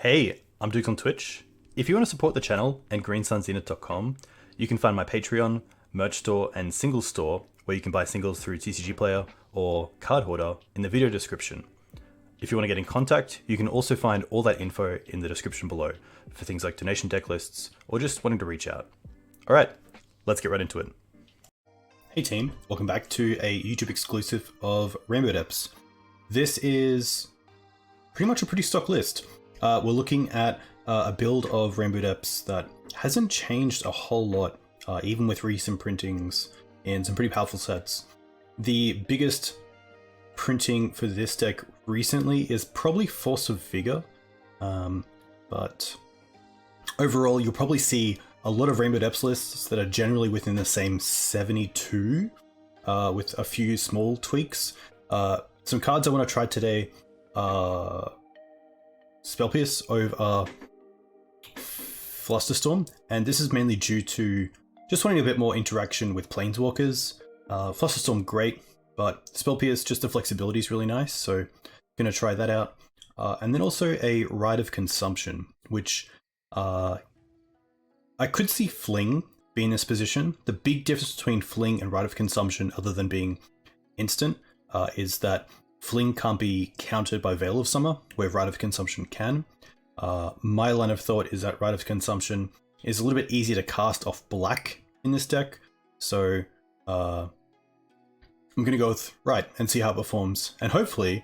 Hey, I'm Duke on Twitch. If you want to support the channel and greensunzenith.com, you can find my Patreon, merch store, and singles store where you can buy singles through TCG Player or Card Hoarder in the video description. If you want to get in contact, you can also find all that info in the description below for things like donation deck lists or just wanting to reach out. Alright, let's get right into it. Hey team, welcome back to a YouTube exclusive of Rainbow Depths. This is pretty much a pretty stock list. We're looking at a build of Rainbow Depths that hasn't changed a whole lot, even with recent printings and some pretty powerful sets. The biggest printing for this deck recently is probably Force of Vigor, but overall you'll probably see a lot of Rainbow Depths lists that are generally within the same 72, with a few small tweaks. Some cards I want to try today are Spell Pierce over Flusterstorm, and this is mainly due to just wanting a bit more interaction with Planeswalkers. Flusterstorm great, but Spell Pierce, just the flexibility is really nice, so gonna try that out. And then also a Rite of Consumption, which I could see Fling be in this position. The big difference between Fling and Rite of Consumption, other than being instant, is that Fling can't be countered by Veil of Summer, where Rite of Consumption can. My line of thought is that Rite of Consumption is a little bit easier to cast off black in this deck, so I'm going to go with Rite and see how it performs. And hopefully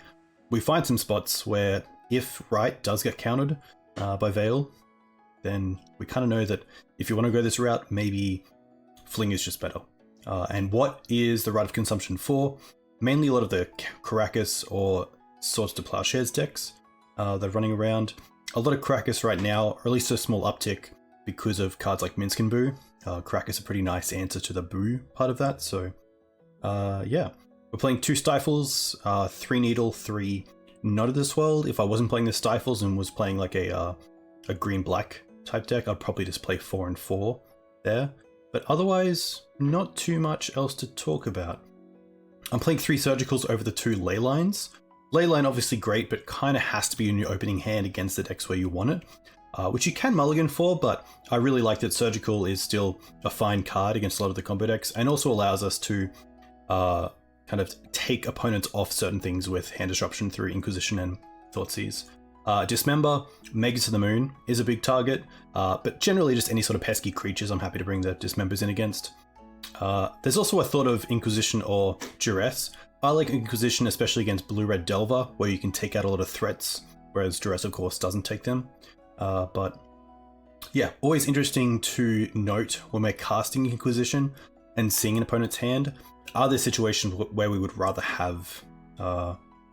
we find some spots where if Rite does get countered by Veil, then we kind of know that if you want to go this route, maybe Fling is just better. And what is the Rite of Consumption for? Mainly a lot of the Karakas or Swords to Plowshares decks that are running around. A lot of Karakas right now, or at least a small uptick because of cards like Minsk and Boo. Karakas a pretty nice answer to the Boo part of that, so yeah. We're playing 2 Stifles, 3 Needle, 3 Not of This World. If I wasn't playing the Stifles and was playing like a green-black type deck, I'd probably just play 4 and 4 there. But otherwise, not too much else to talk about. I'm playing 3 Surgicals over the 2 Leylines. Leyline obviously great, but kind of has to be in your opening hand against the decks where you want it, which you can mulligan for, but I really like that Surgical is still a fine card against a lot of the combo decks, and also allows us to kind of take opponents off certain things with hand disruption through Inquisition and Thoughtseize. Dismember, Mega to the Moon is a big target, but generally just any sort of pesky creatures I'm happy to bring the Dismembers in against. There's also a thought of Inquisition or Duress. I like Inquisition, especially against Blue-Red Delver, where you can take out a lot of threats, whereas Duress, of course, doesn't take them. But yeah, always interesting to note when we're casting Inquisition and seeing an opponent's hand, are there situations where we would rather have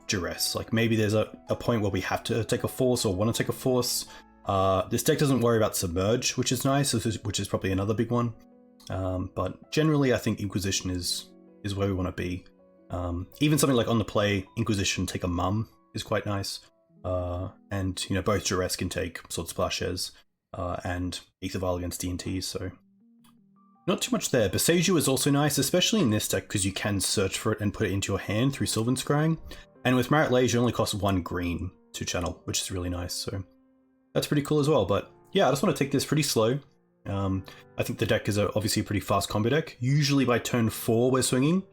Duress? Like maybe there's a point where we have to take a force or want to take a force. This deck doesn't worry about Submerge, which is nice, which is probably another big one. But generally, I think Inquisition is where we want to be. Even something like on the play, Inquisition take a Mum is quite nice. And you know, both Duress can take Swords to Plowshares and Aether Vial against D&T, so not too much there. Boseiju is also nice, especially in this deck because you can search for it and put it into your hand through Sylvan Scrying. And with Marit Lage, you only cost 1 green to channel, which is really nice, so that's pretty cool as well. But yeah, I just want to take this pretty slow. I think the deck is obviously a pretty fast combo deck. Usually by turn 4 we're swinging.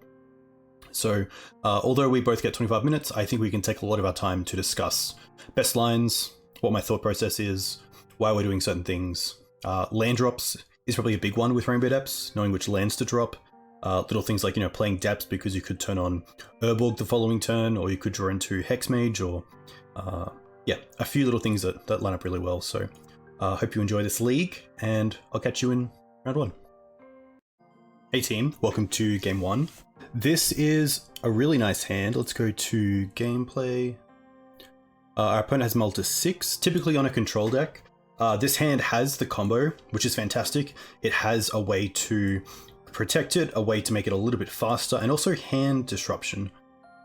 So although we both get 25 minutes, I think we can take a lot of our time to discuss best lines, what my thought process is, why we're doing certain things. Land drops is probably a big one with Rainbow Depths, knowing which lands to drop. Little things like, you know, playing Depths because you could turn on Urborg the following turn, or you could draw into Hexmage, or yeah, a few little things that line up really well. So hope you enjoy this league, and I'll catch you in round 1. Hey team, welcome to game 1. This is a really nice hand. Let's go to gameplay. Our opponent has Multi 6, typically on a control deck. This hand has the combo, which is fantastic. It has a way to protect it, a way to make it a little bit faster, and also hand disruption.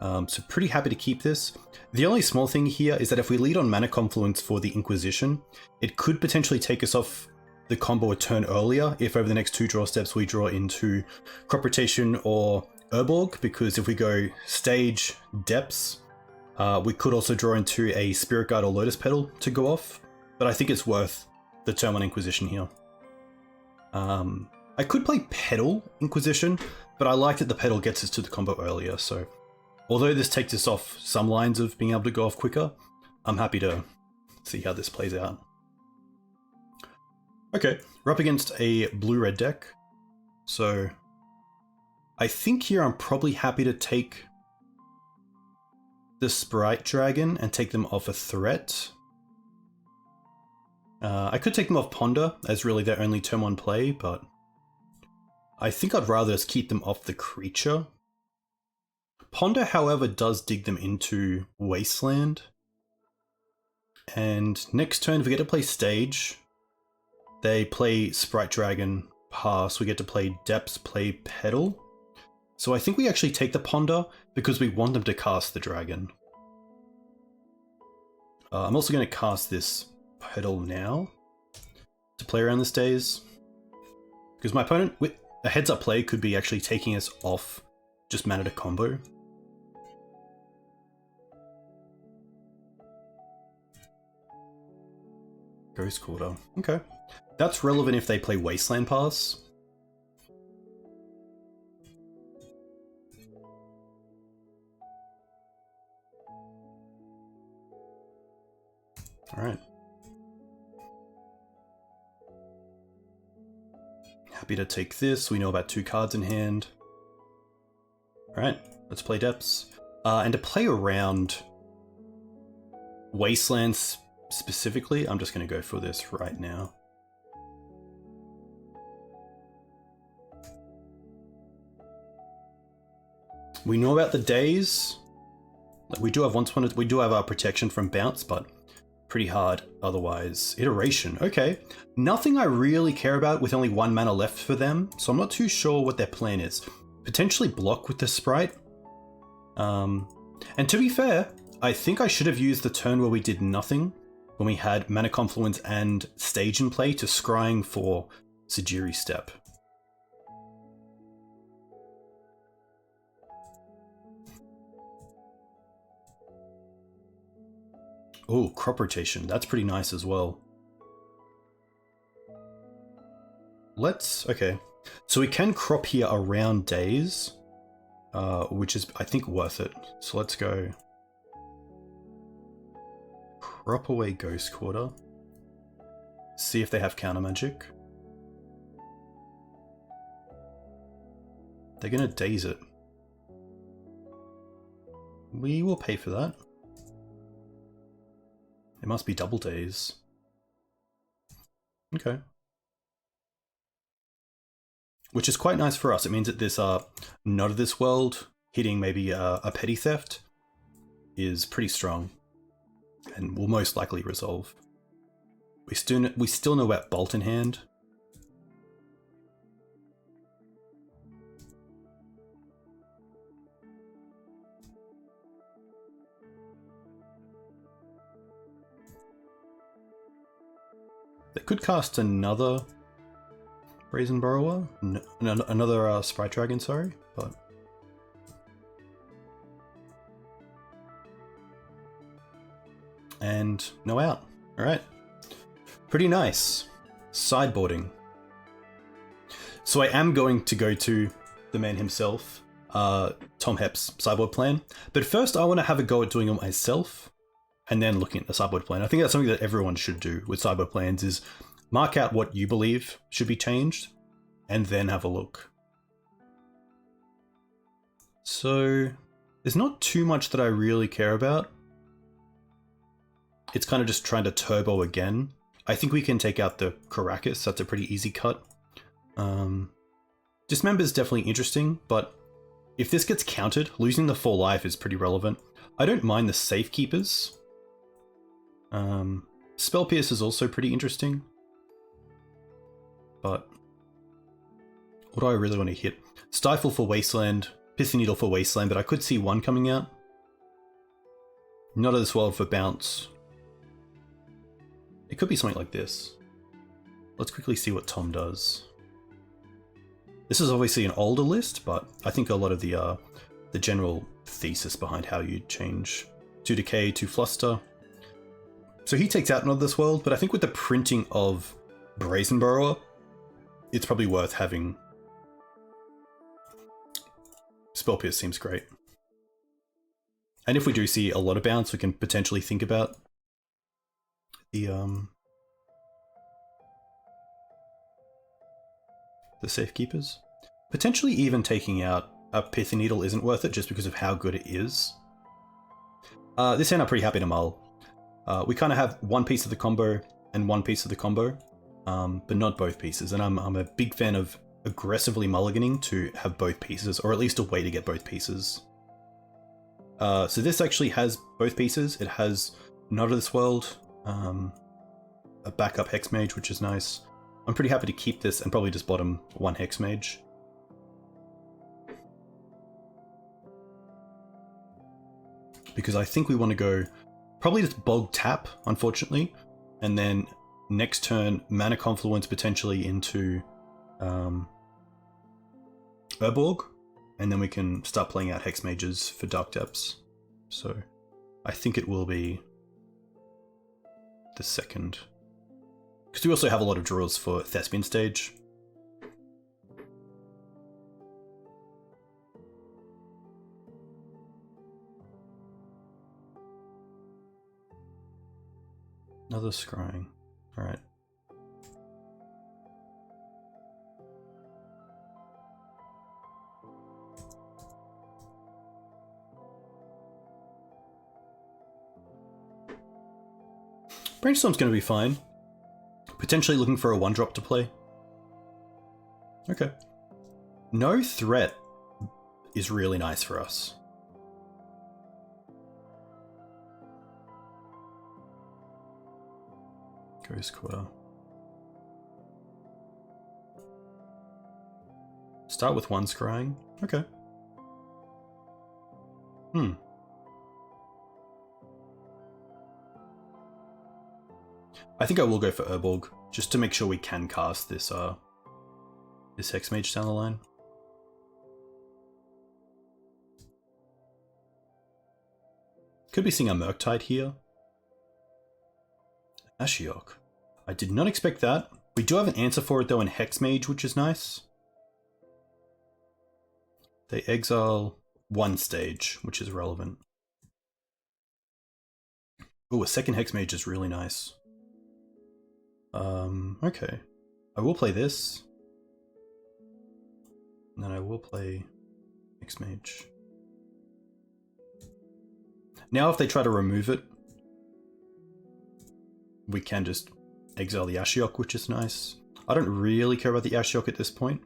So pretty happy to keep this. The only small thing here is that if we lead on Mana Confluence for the Inquisition, it could potentially take us off the combo a turn earlier if over the next 2 draw steps we draw into Crop Rotation or Urborg, because if we go Stage Depths, we could also draw into a Spirit Guide or Lotus Petal to go off. but I think it's worth the turn 1 Inquisition here. I could play Petal Inquisition, but I like that the Petal gets us to the combo earlier, so although this takes us off some lines of being able to go off quicker, I'm happy to see how this plays out. Okay, we're up against a blue-red deck, so I think here I'm probably happy to take the Sprite Dragon and take them off a threat. I could take them off Ponder as really their only turn 1 play, but I think I'd rather just keep them off the creature. Ponder, however, does dig them into Wasteland. And next turn, if we get to play Stage, they play Sprite Dragon, pass. We get to play Depths, play Petal. So I think we actually take the Ponder because we want them to cast the Dragon. I'm also going to cast this Petal now to play around the stays, because my opponent with a heads up play could be actually taking us off just mana to combo. Ghost Quarter. Okay. That's relevant if they play Wasteland Pass. Alright. Happy to take this. We know about 2 cards in hand. Alright, let's play Depths. And to play around Wastelands specifically, I'm just going to go for this right now. We know about the days. We do have our protection from bounce, but pretty hard otherwise. Iteration, okay. Nothing I really care about with only 1 mana left for them, so I'm not too sure what their plan is. Potentially block with the Sprite. And to be fair, I think I should have used the turn where we did nothing, when we had Mana Confluence and Stage in play, to scrying for Sejiri Step. Oh, crop rotation. That's pretty nice as well. Okay. So we can crop here around days, which is, I think, worth it. So let's go. Crop away Ghost Quarter. See if they have counter magic. They're gonna daze it. We will pay for that. It must be double days. Okay. Which is quite nice for us. It means that this Not of This World hitting maybe a Petty Theft is pretty strong and will most likely resolve. We still know about Bolt in hand. They could cast another Brazen Borrower, another Sprite Dragon, sorry, but and no out. All right, pretty nice. Sideboarding. So I am going to go to the man himself, Tom Hep's sideboard plan, but first I want to have a go at doing it myself, and then looking at the sideboard plan. I think that's something that everyone should do with sideboard plans, is mark out what you believe should be changed, and then have a look. So there's not too much that I really care about. It's kind of just trying to turbo again. I think we can take out the Caracas. That's a pretty easy cut. Dismember is definitely interesting, but if this gets countered, losing the 4 life is pretty relevant. I don't mind the Safekeepers. Spell Pierce is also pretty interesting. But what do I really want to hit? Stifle for Wasteland, Pithing Needle for Wasteland, but I could see 1 coming out. Not of This World for bounce. It could be something like this. Let's quickly see what Tom does. This is obviously an older list, but I think a lot of the general thesis behind how you change 2 Decay to Fluster. So he takes out Another This World, but I think with the printing of Brazen Borrower, it's probably worth having. Spell Pierce seems great. And if we do see a lot of bounce, we can potentially think about the Safekeepers. Potentially even taking out a Pithy Needle isn't worth it just because of how good it is. This hand I'm pretty happy to mull. We kind of have one piece of the combo and one piece of the combo, but not both pieces. And I'm a big fan of aggressively mulliganing to have both pieces, or at least a way to get both pieces. So this actually has both pieces. It has Not of This World, a backup Hex Mage, which is nice. I'm pretty happy to keep this and probably just bottom one Hex Mage. Because I think we want to go probably just Bog Tap, unfortunately, and then next turn Mana Confluence potentially into Urborg, and then we can start playing out Hex Mages for Dark Depths. So I think it will be the second. Because we also have a lot of draws for Thespian Stage. Another scrying. Alright. Brainstorm's going to be fine. Potentially looking for a 1-drop to play. Okay. No Threat is really nice for us. Ghost Quarter. Start with 1 scrying. Okay. I think I will go for Urborg, just to make sure we can cast this this Hex Mage down the line. Could be seeing a Murktide here. Ashiok. I did not expect that. We do have an answer for it though in Hex Mage, which is nice. They exile 1 stage, which is relevant. Ooh, a second Hex Mage is really nice. Okay. I will play this. And then I will play Hex Mage. Now if they try to remove it, we can just exile the Ashiok, which is nice. I don't really care about the Ashiok at this point.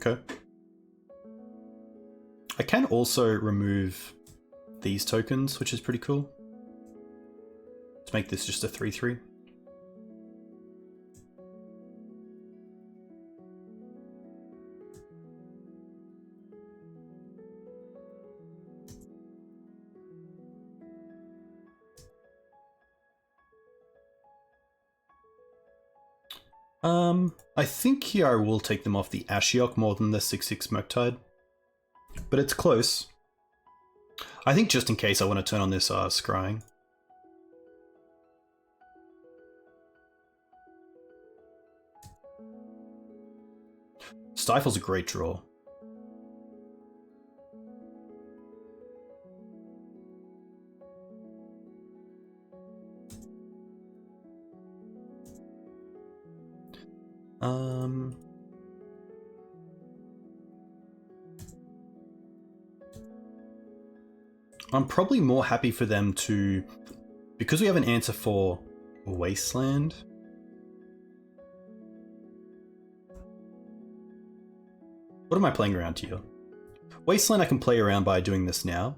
Okay. I can also remove these tokens, which is pretty cool. To make this just a 3/3. I think here I will take them off the Ashiok more than the 6/6 Murktide. But it's close. I think just in case I want to turn on this scrying. Stifle's a great draw. I'm probably more happy for them to, because we have an answer for Wasteland. What am I playing around here? Wasteland I can play around by doing this now.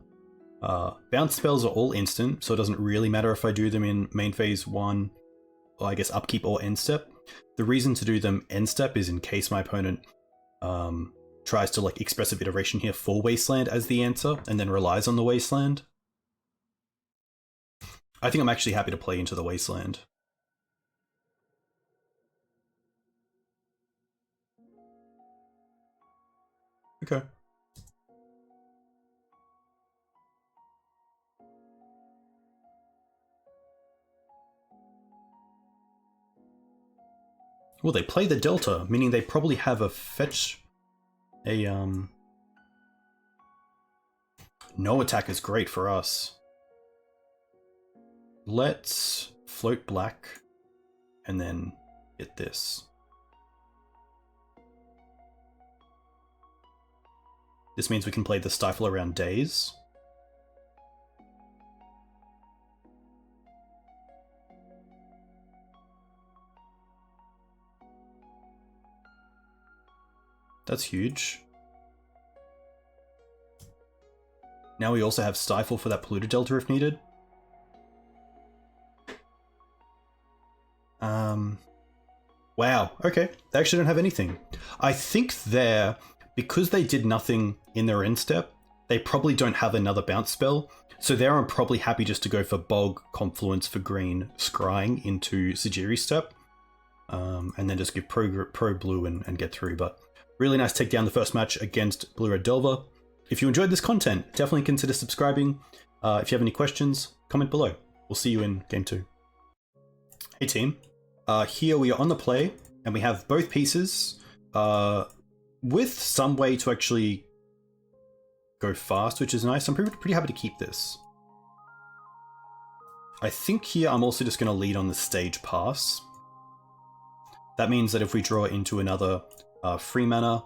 Bounce spells are all instant, so it doesn't really matter if I do them in main phase 1, or I guess upkeep or end step. The reason to do them end step is in case my opponent tries to like expressive iteration here for Wasteland as the answer, and then relies on the Wasteland. I think I'm actually happy to play into the Wasteland. Okay. Well, they play the Delta, meaning they probably have a fetch... No attack is great for us. Let's float black, and then hit this. This means we can play the Stifle around Daze. That's huge. Now we also have Stifle for that Polluted Delta if needed. Wow, okay. They actually don't have anything. I think they're... Because they did nothing in their end step, they probably don't have another bounce spell. So they're probably happy just to go for Bog, Confluence for green, Scrying into Sajiri step. And then just give pro blue and get through. But really nice take down the first match against Blue Red Delver. If you enjoyed this content, definitely consider subscribing. If you have any questions, comment below. We'll see you in Game 2. Hey team. Here we are on the play, and we have both pieces. With some way to actually go fast, which is nice. I'm pretty happy to keep this. I think here I'm also just going to lead on the stage pass. That means that if we draw into another free mana,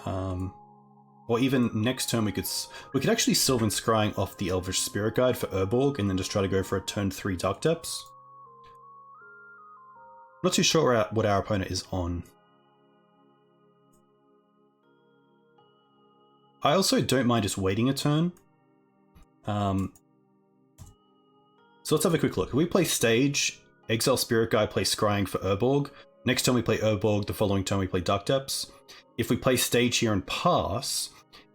or even next turn we could actually Sylvan Scrying off the Elvish Spirit Guide for Urborg, and then just try to go for a turn 3 Dark Depths. Not too sure what our opponent is on. I also don't mind just waiting a turn. So let's have a quick look. If we play Stage, Exile Spirit Guide, play Scrying for Urborg. Next turn we play Urborg, the following turn we play Dark Depths. If we play Stage here and pass,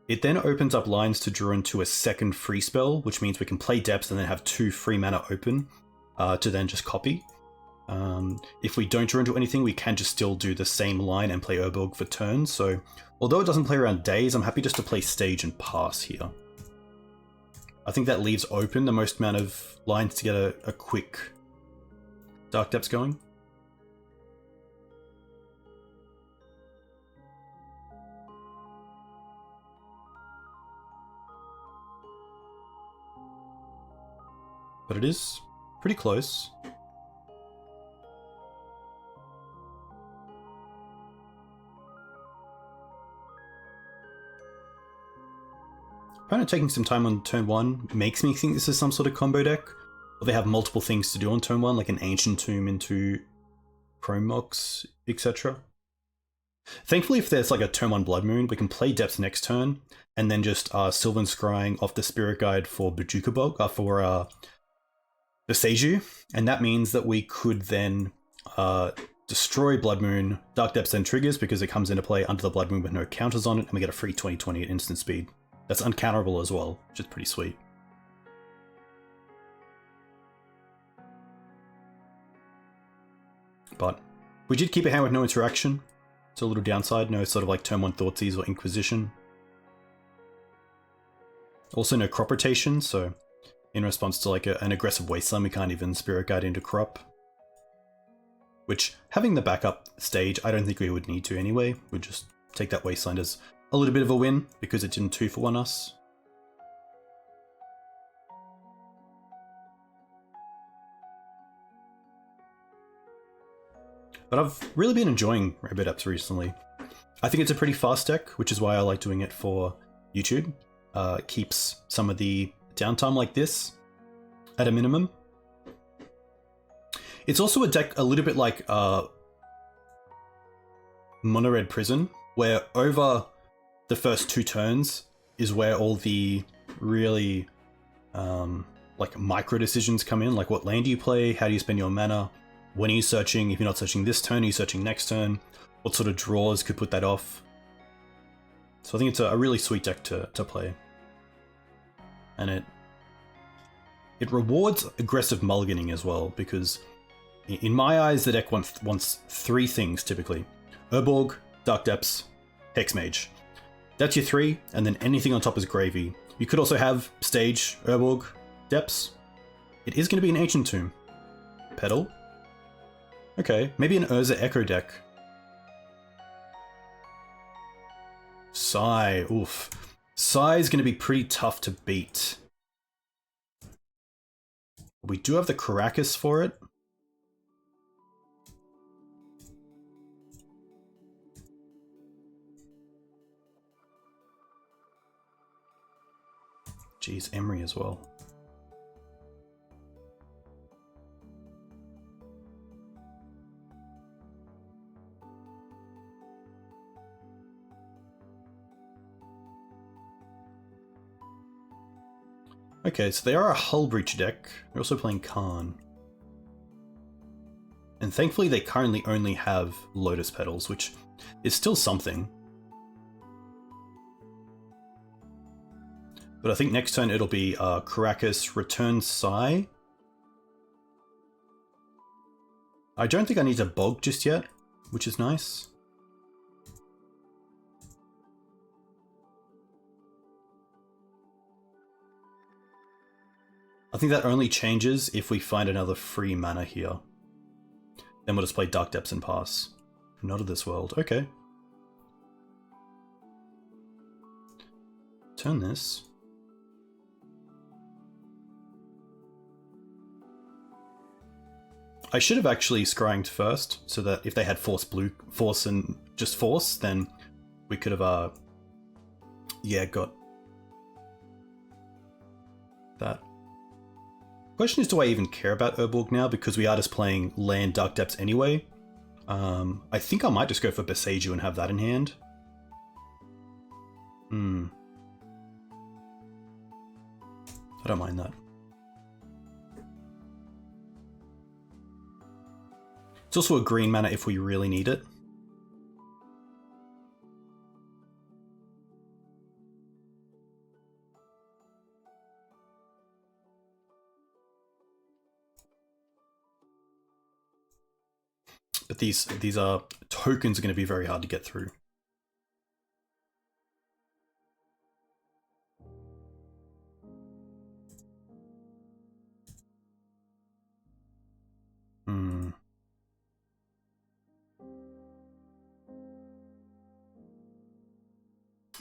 it then opens up lines to draw into a second free spell, which means we can play Depths and then have 2 free mana open to then just copy. If we don't draw into anything, we can just still do the same line and play Urborg for turns. So although it doesn't play around Days, I'm happy just to play Stage and pass here. I think that leaves open the most amount of lines to get a quick Dark Depths going. But it is pretty close. Opponent taking some time on turn 1 makes me think this is some sort of combo deck. Or they have multiple things to do on turn 1, like an Ancient Tomb into Chrome Mox, etc. Thankfully, if there's like a turn 1 Blood Moon, we can play Depths next turn, and then just Sylvan Scrying off the Spirit Guide for Bojuka Bog, for Seiju, and that means that we could then destroy Blood Moon. Dark Depths then triggers because it comes into play under the Blood Moon with no counters on it, and we get a free 20/20 at instant speed. That's uncounterable as well, which is pretty sweet. But we did keep a hand with no interaction. It's a little downside, no sort of like turn 1 Thoughtseize or Inquisition. Also no crop rotation, so in response to like an aggressive Wasteland, we can't even Spirit Guide into crop. Which, having the backup stage, I don't think we would need to anyway. We'd just take that Wasteland as a little bit of a win, because it didn't 2-for-1 us. But I've really been enjoying Rainbow Depths recently. I think it's a pretty fast deck, which is why I like doing it for YouTube. Keeps some of the downtime like this at a minimum. It's also a deck a little bit like Mono Red Prison, where over the first 2 turns is where all the really like micro decisions come in, like what lane do you play, how do you spend your mana, when are you searching, if you're not searching this turn, are you searching next turn, what sort of draws could put that off. So I think it's a really sweet deck to play. And it rewards aggressive mulliganing as well, because in my eyes, the deck wants 3 things typically. Urborg, Dark Depths, Hexmage. That's your 3, and then anything on top is gravy. You could also have Stage, Urborg, Depths. It is going to be an Ancient Tomb. Petal. Okay, maybe an Urza Echo deck. Sai, oof. Sai is going to be pretty tough to beat. We do have the Caracas for it. Jeez, Emery as well. Okay, so they are a Hull Breach deck. They're also playing Khan. And thankfully they currently only have Lotus Petals, which is still something. But I think next turn it'll be Caracas, return Sai. I don't think I need to Bog just yet, which is nice. I think that only changes if we find another free mana here. Then we'll just play Dark Depths and pass. Not of this world. Okay. Turn this. I should have actually scryinged first, so that if they had force and just force, then we could have yeah, got that. Question is, do I even care about Urborg now, because we are just playing land Dark Depths anyway? I think I might just go for Beseiju and have that in hand. I don't mind that. It's also a green mana if we really need it. But these tokens are going to be very hard to get through.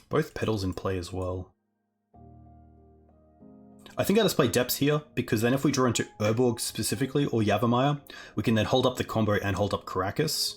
Both Petals in play as well. I think I just play Depths here, because then if we draw into Urborg specifically, or Yavimaya, we can then hold up the combo and hold up Caracas.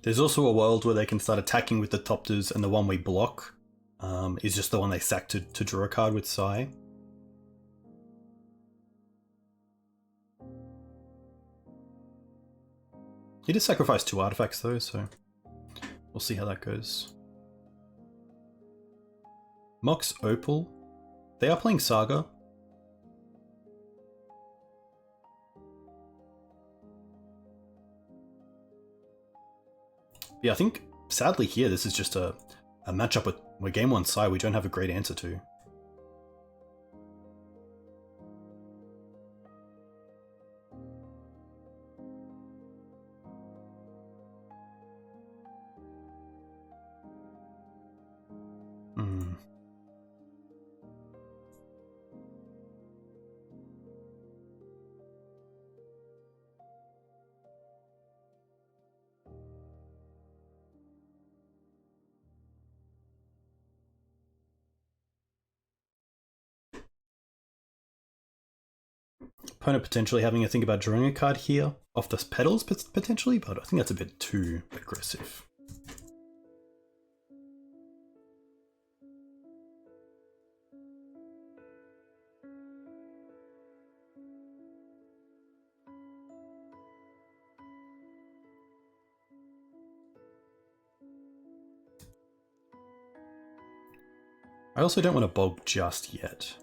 There's also a world where they can start attacking with the Topters, and the one we block is just the one they sack to draw a card with Sai. He did sacrifice 2 artifacts though, so we'll see how that goes. Mox Opal. They are playing Saga. Yeah, I think, sadly here, this is just a matchup where game 1 Sai we don't have a great answer to. opponent potentially having a think about drawing a card here off the petals potentially, but I think that's a bit too aggressive. I also don't want to bog just yet.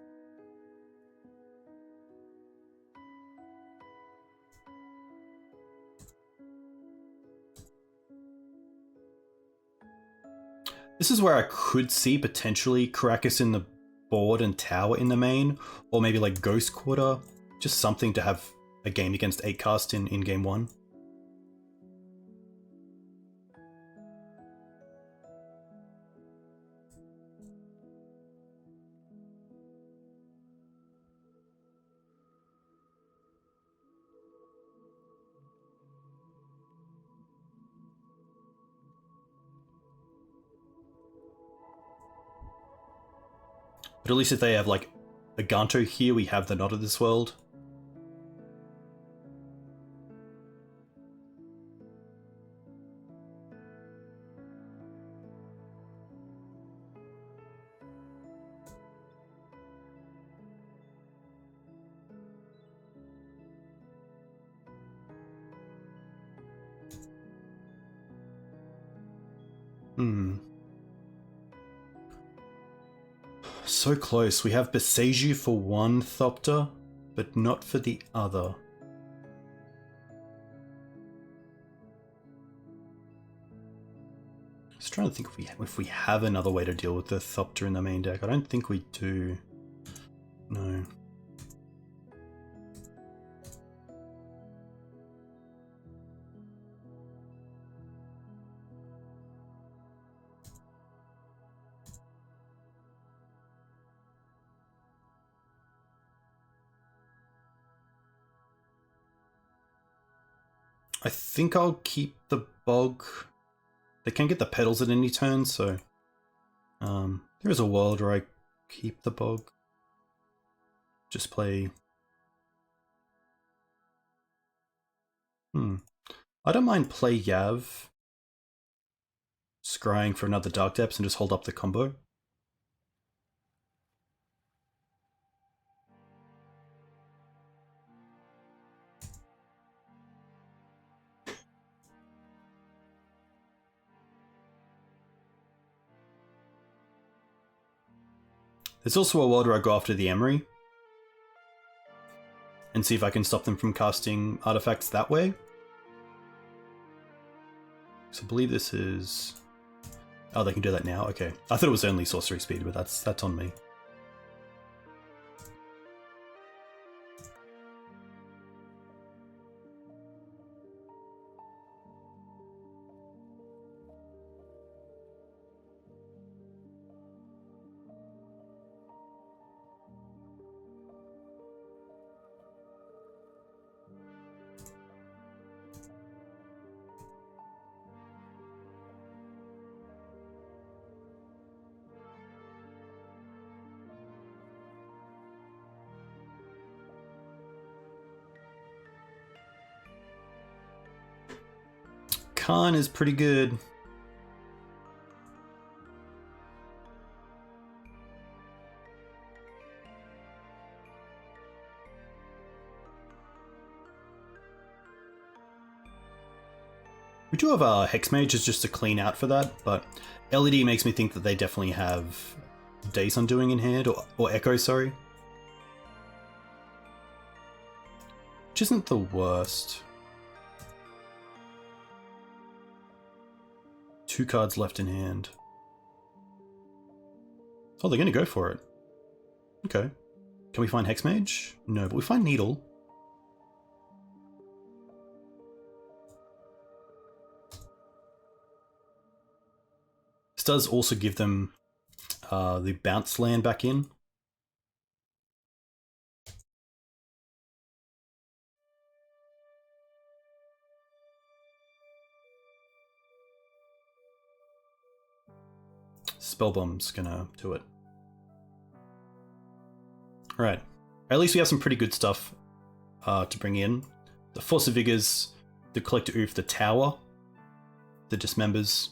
This is where I could see potentially Caracas in the board and Tower in the main, or maybe like Ghost Quarter, just something to have a game against 8 cast in game 1. But at least if they have like a Ganto here, we have the Not of This World. So close. We have Beseiju for one Thopter, but not for the other. Just trying to think if we have another way to deal with the Thopter in the main deck. I don't think we do. No. I think I'll keep the Bog. They can get the petals at any turn, so there is a world where I keep the Bog. Just play. I don't mind play Yav, scrying for another Dark Depths and just hold up the combo. There's also a world where I go after the Emery and see if I can stop them from casting artifacts that way. So I believe this is... Oh, they can do that now? Okay. I thought it was only sorcery speed, but that's on me. Khan is pretty good. We do have a Hex Mage as just a clean out for that, but LED makes me think that they definitely have Days Undoing in hand, or Echo, sorry. Which isn't the worst. 2 cards left in hand. Oh, they're going to go for it. Okay. Can we find Hex Mage? No, but we find Needle. This does also give them the bounce land back in. Spellbomb's gonna do it. Alright. At least we have some pretty good stuff to bring in. The Force of Vigors, the Collector Oof, the Tower, the Dismembers.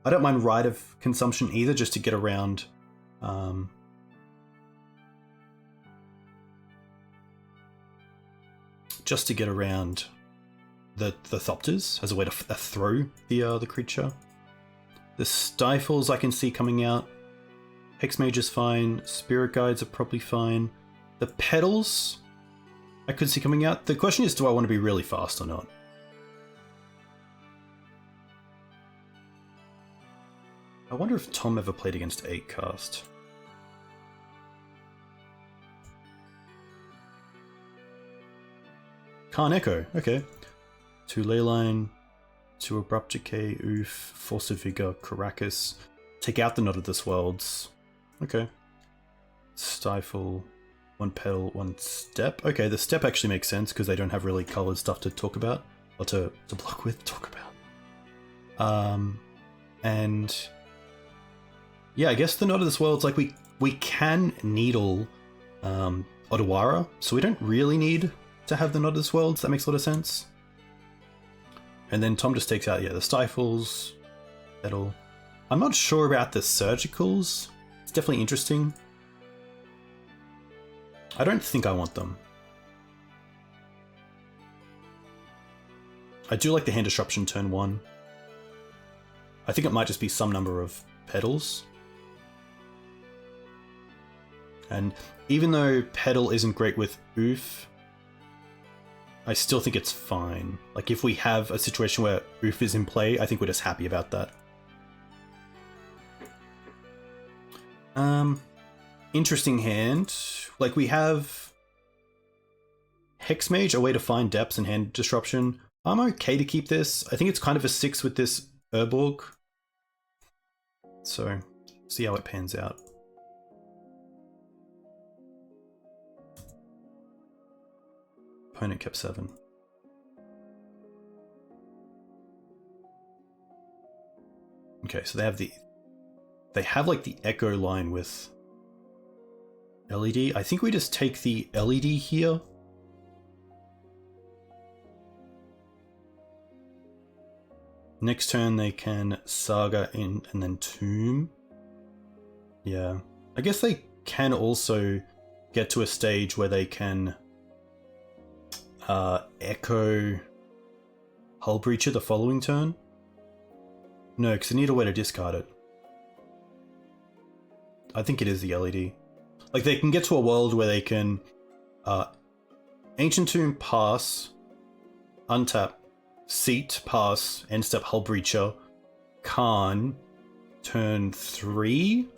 I don't mind Rite of Consumption either, just to get around the Thopters as a way to throw the creature. The Stifles I can see coming out. Hexmage is fine. Spirit Guides are probably fine. The Petals I could see coming out. The question is, do I want to be really fast or not? I wonder if Tom ever played against 8-cast. Karn Echo, okay. 2 Leyline, 2 Abrupt Decay, Oof, Force of Vigor, Caracas. Take out the Knot of the Worlds. Okay. Stifle, 1 Petal, 1 Step. Okay, the Step actually makes sense because they don't have really colored stuff to talk about. Or to block with, talk about. And yeah, I guess the Knot of the Worlds, like we can needle Otawara, so we don't really need to have the Knot of the Worlds. That makes a lot of sense. And then Tom just takes out, yeah, the Stifles, Petal. I'm not sure about the Surgicals. It's definitely interesting. I don't think I want them. I do like the Hand Disruption turn 1. I think it might just be some number of Petals. And even though Petal isn't great with Oof, I still think it's fine. Like, if we have a situation where Oof is in play, I think we're just happy about that. Interesting hand. Like, we have Hexmage, a way to find depths and Hand Disruption. I'm okay to keep this. I think it's kind of a 6 with this Urborg. So, see how it pans out. Opponent kept 7. Okay, so they have like the Echo line with LED. I think we just take the LED here. Next turn they can Saga in and then Tomb. Yeah. I guess they can also get to a stage where they can Echo Hull Breacher the following turn. No, because they need a way to discard it. I think it is the LED. Like, they can get to a world where they can Ancient Tomb, pass, untap, Seat, pass, end step Hull Breacher, Karn, turn 3,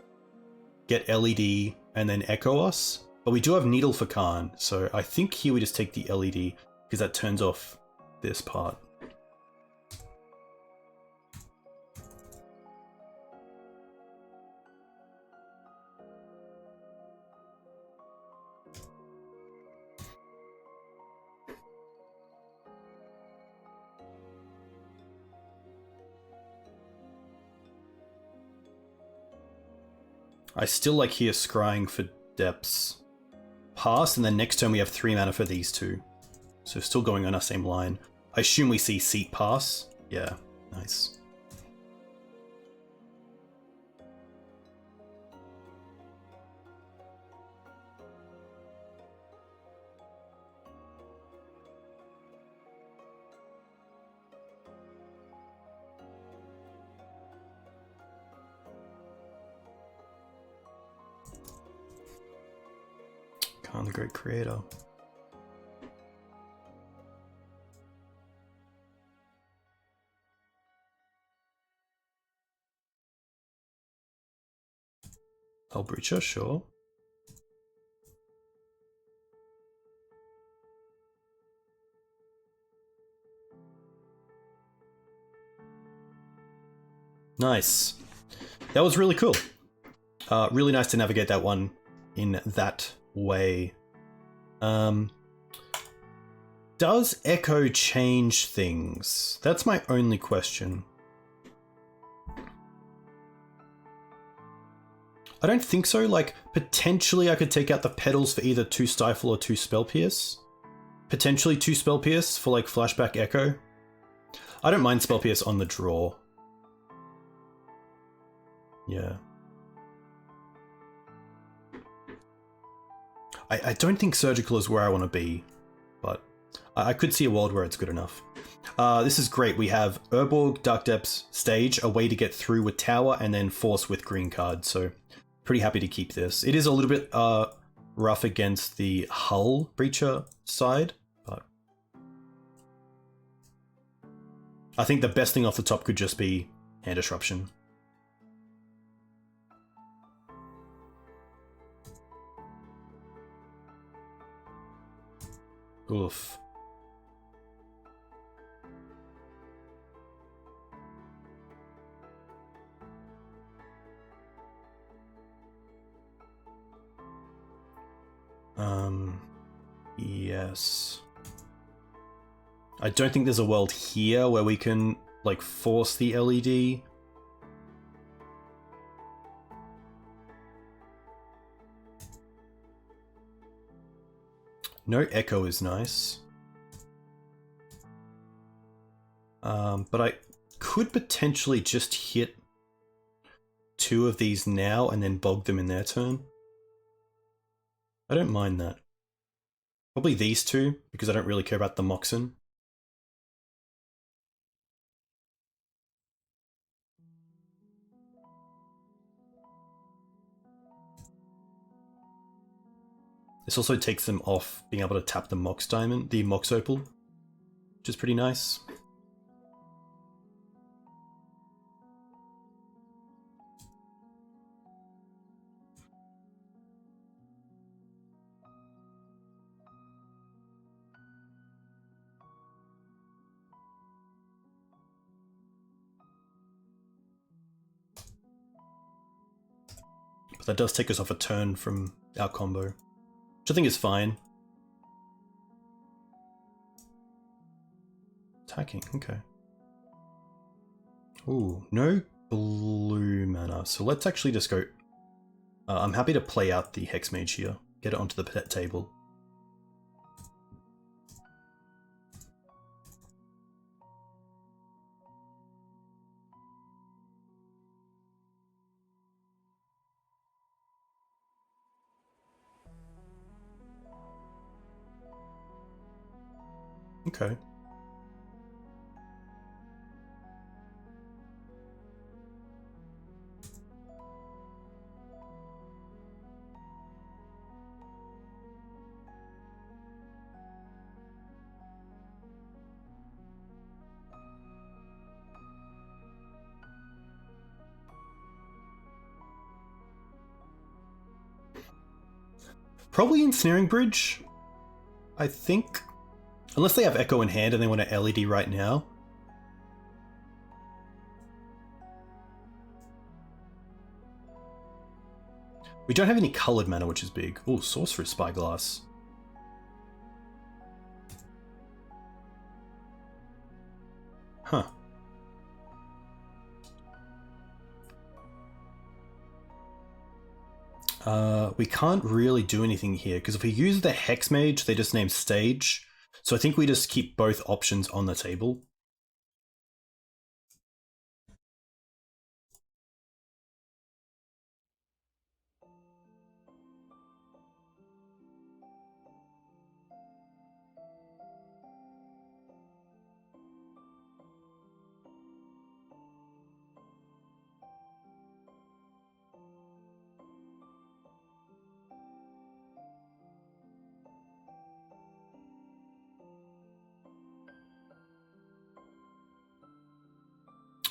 get LED, and then Echo us. But we do have Needle for Karn, so I think here we just take the LED, because that turns off this part. I still like here scrying for depths. Pass, and then next turn we have 3 mana for these two. So still going on our same line. I assume we see Seat pass. Yeah, nice. Khan the Great Creator. Hull Breacher, sure. Nice. That was really cool. Really nice to navigate that one in that way. Does Echo change things? That's my only question. I don't think so. Like, potentially I could take out the Petals for either 2 Stifle or 2 Spell Pierce. Potentially 2 Spell Pierce for like Flashback Echo. I don't mind Spell Pierce on the draw. Yeah. I don't think Surgical is where I want to be, but I could see a world where it's good enough. This is great. We have Urborg, Dark Depths, Stage, a way to get through with Tower, and then Force with green card, so pretty happy to keep this. It is a little bit rough against the Hull Breacher side, but I think the best thing off the top could just be Hand Disruption. Oof. Yes. I don't think there's a world here where we can, like, force the LED. No Echo is nice. But I could potentially just hit 2 of these now and then bog them in their turn. I don't mind that. Probably these 2, because I don't really care about the Moxen. This also takes them off being able to tap the Mox Diamond, the Mox Opal, which is pretty nice. But that does take us off a turn from our combo, which I think is fine. Attacking, okay. Ooh, no blue mana. So let's actually just go... I'm happy to play out the Hex Mage here. Get it onto the pet table. Okay. Probably Ensnaring Bridge, I think. Unless they have Echo in hand and they want an LED right now. We don't have any coloured mana, which is big. Oh, Sorcerer's Spyglass. Huh. We can't really do anything here, because if we use the Hex Mage, they just name Stage. So I think we just keep both options on the table.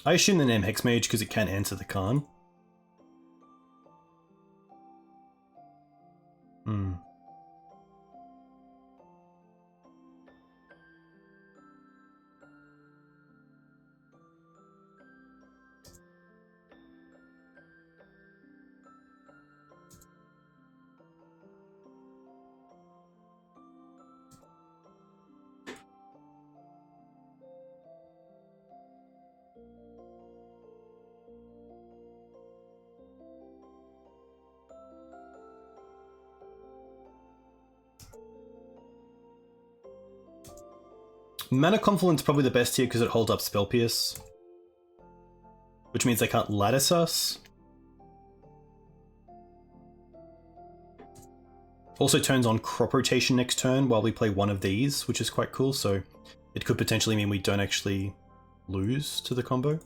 I assume the name Hex Mage because it can answer the Khan. Hmm. Mana Confluence probably the best here because it holds up Spell Pierce. Which means they can't lattice us. Also turns on crop rotation next turn while we play one of these, which is quite cool, so it could potentially mean we don't actually lose to the combo.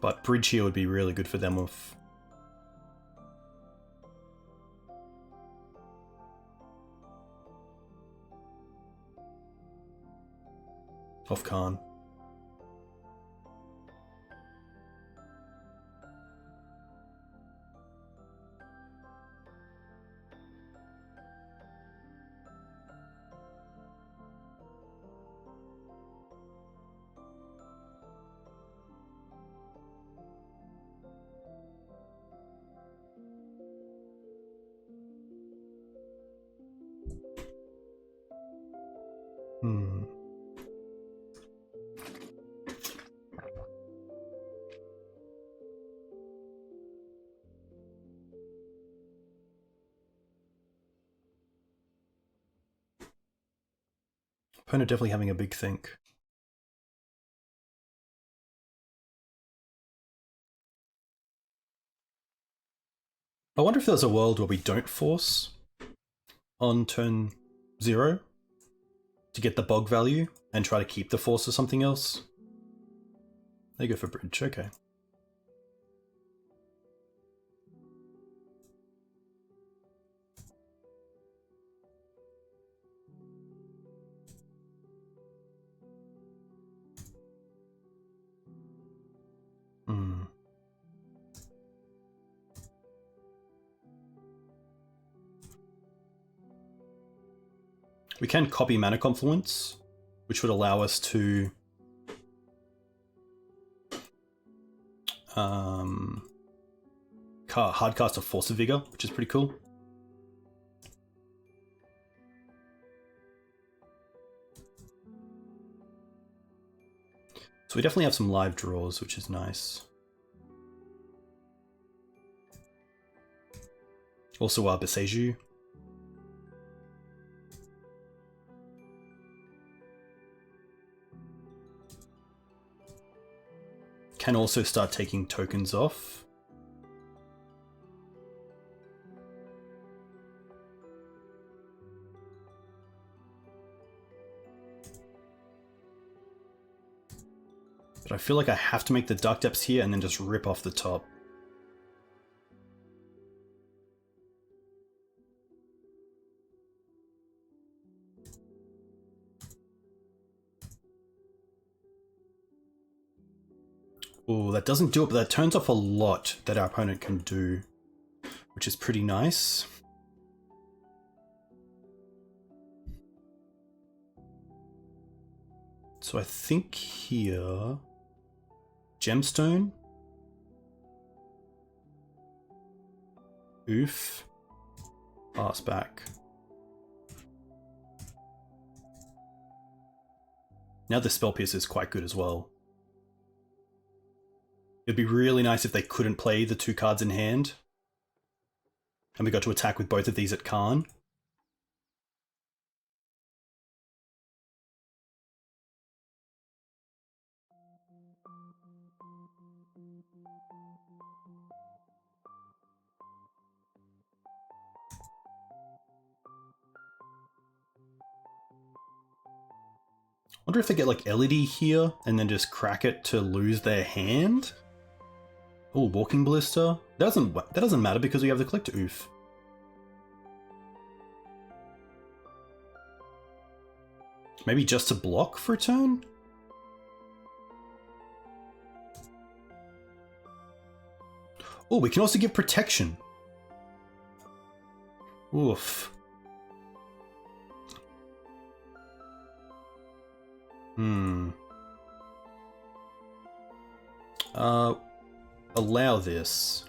But Bridge here would be really good for them off Khan. Opponent definitely having a big think. I wonder if there's a world where we don't force on turn 0 to get the bog value and try to keep the force or something else. They go for Bridge, okay. We can copy Mana Confluence, which would allow us to hardcast a Force of Vigor, which is pretty cool. So we definitely have some live draws, which is nice. Also our Beseju. Can also start taking tokens off. But I feel like I have to make the Dark Depths here and then just rip off the top. Oh, that doesn't do it, but that turns off a lot that our opponent can do, which is pretty nice. So I think here, Gemstone. Oof. Pass back. Now the Spell Pierce is quite good as well. It'd be really nice if they couldn't play the 2 cards in hand. And we got to attack with both of these at Khan. I wonder if they get like LED here and then just crack it to lose their hand? Oh, Walking Ballista. That doesn't matter because we have the Collector Oof. Maybe just to block for a turn? Oh, we can also give protection. Oof. Allow this.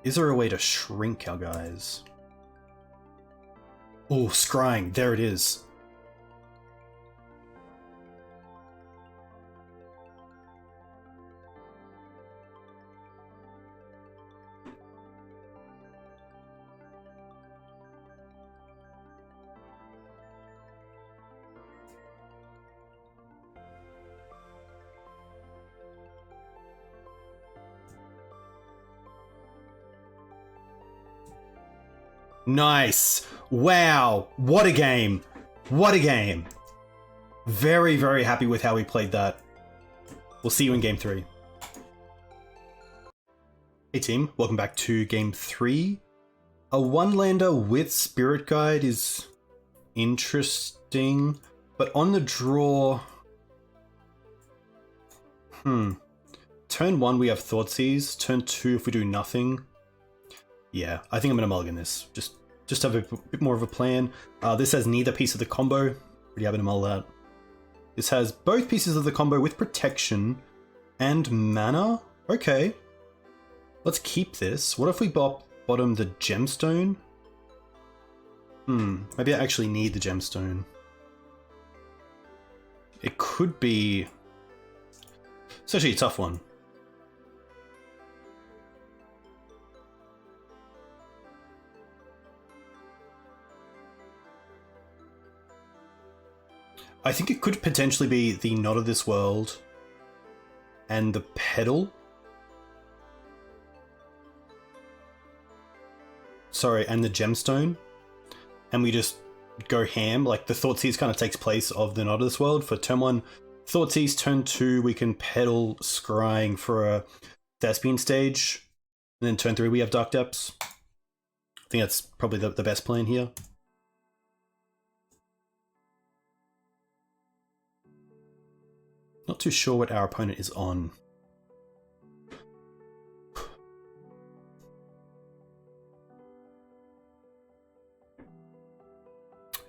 Is there a way to shrink our guys? Oh, scrying. There it is. Nice. Wow. What a game. What a game. Very, very happy with how we played that. We'll see you in game 3. Hey team, welcome back to game 3. A one-lander with Spirit Guide is interesting, but on the draw... Turn 1 we have Thoughtseize, turn 2 if we do nothing. Yeah, I think I'm gonna mulligan this. Just have a bit more of a plan. This has neither piece of the combo. Pretty happy to mull that. This has both pieces of the combo with protection and mana. Okay. Let's keep this. What if we bottom the gemstone? Maybe I actually need the gemstone. It could be... It's actually a tough one. I think it could potentially be the Not of This World and the Petal. Sorry, and the Gemstone. And we just go ham. Like, the Thoughtseize kind of takes place of the Not of This World. For turn 1, Thoughtseize. Turn 2, we can Petal Scrying for a Thespian stage. And then turn 3, we have Dark Depths. I think that's probably the best plan here. Not too sure what our opponent is on.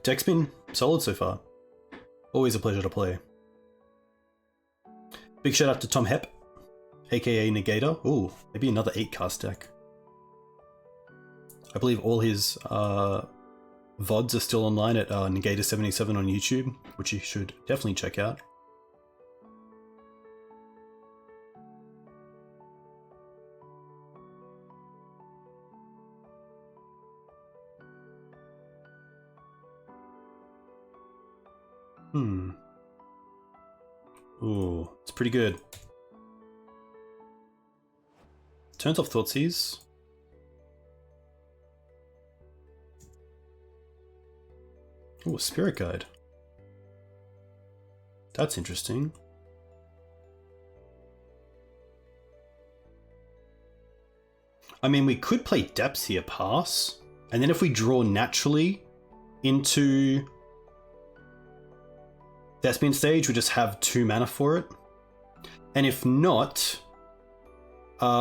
Deck's been solid so far. Always a pleasure to play. Big shout out to Tom Hepp, aka Negator. Ooh, maybe another 8-cast deck. I believe all his VODs are still online at Negator77 on YouTube, which you should definitely check out. Ooh, it's pretty good. Turns off Thoughtseize. Ooh, Spirit Guide. That's interesting. I mean, we could play Depths here, pass. And then if we draw naturally into Thespian stage, we just have 2 mana for it. And if not,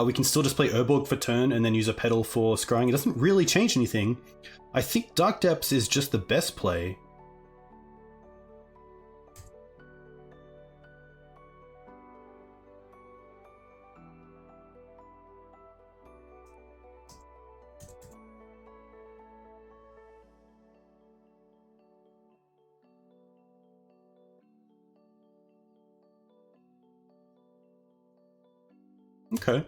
we can still just play Urborg for turn and then use a Petal for scrying. It doesn't really change anything. I think Dark Depths is just the best play. Okay.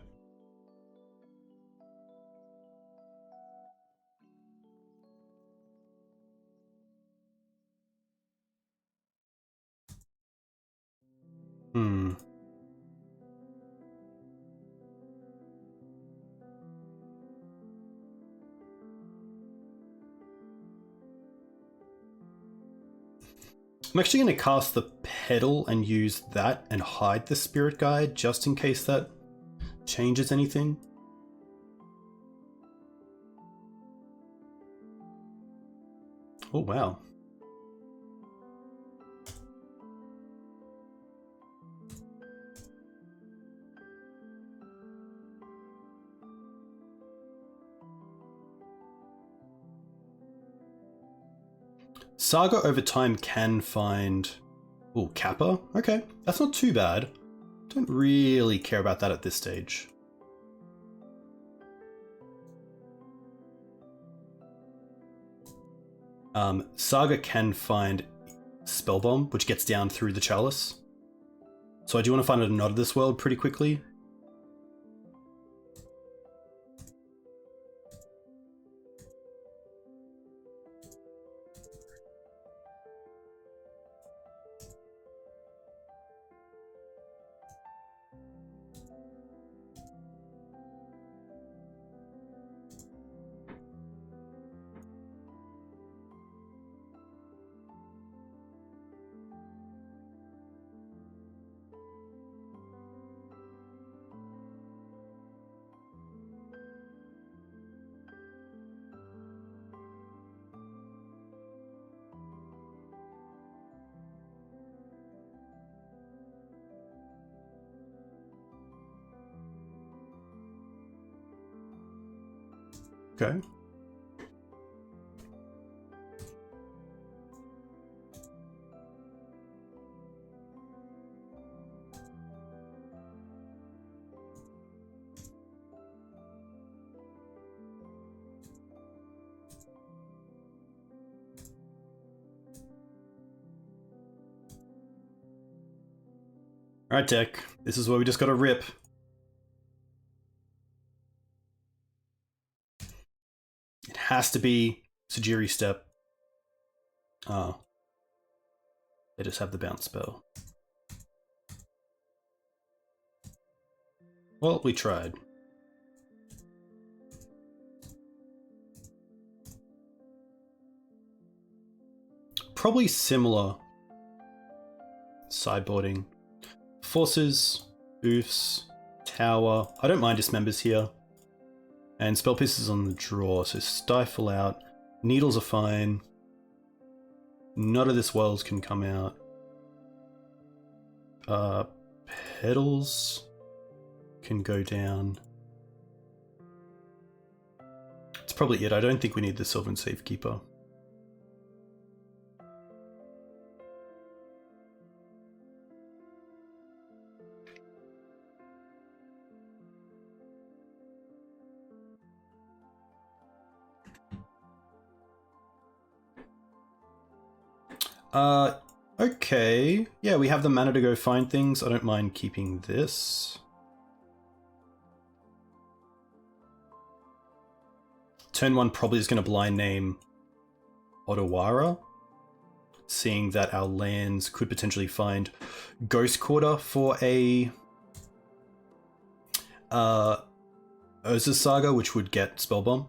I'm actually going to cast the Petal and use that and hide the Spirit Guide just in case that changes anything. Oh, wow. Saga over time can find... Oh, Kappa? Okay, that's not too bad. Don't really care about that at this stage. Saga can find Spellbomb, which gets down through the Chalice. So I do want to find a Not of This World pretty quickly. Okay. Alright, deck. This is where we just gotta rip. It has to be Sujiri Step. Oh. They just have the bounce spell. Well, we tried. Probably similar sideboarding. Forces, Oofs, Tower. I don't mind Dismembers here. And Spell Pierces on the draw, so Stifle out. Needles are fine. None of this Wells can come out. Petals can go down. That's probably it. I don't think we need the Sylvan Safekeeper. Okay. Yeah, we have the mana to go find things. I don't mind keeping this. Turn 1 probably is going to blind name Otawara, seeing that our lands could potentially find Ghost Quarter for a Urza's Saga, which would get Spellbomb.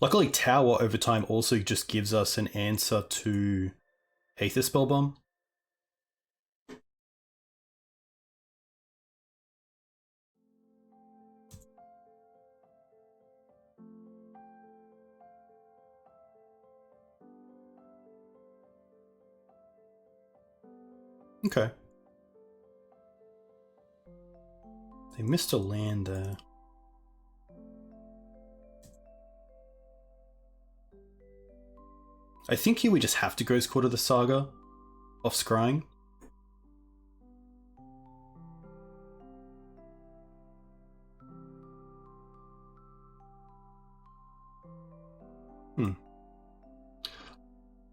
Luckily, Tower over time also just gives us an answer to Aether Spellbomb. Okay. They missed a land there. I think here we just have to Ghost Quarter the Saga off scrying.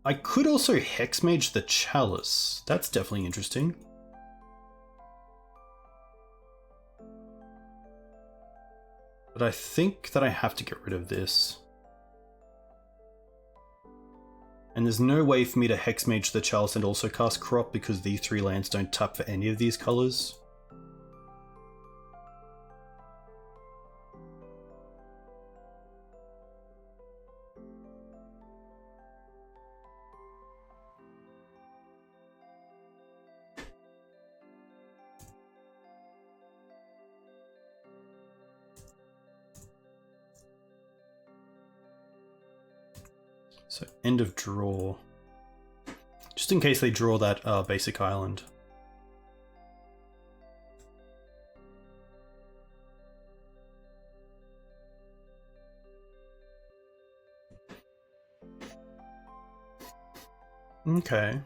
I could also Hexmage the Chalice. That's definitely interesting. But I think that I have to get rid of this. And there's no way for me to Hexmage the Chalice and also cast Crop because these 3 lands don't tap for any of these colors. So, end of draw. Just in case they draw that basic island. Okay.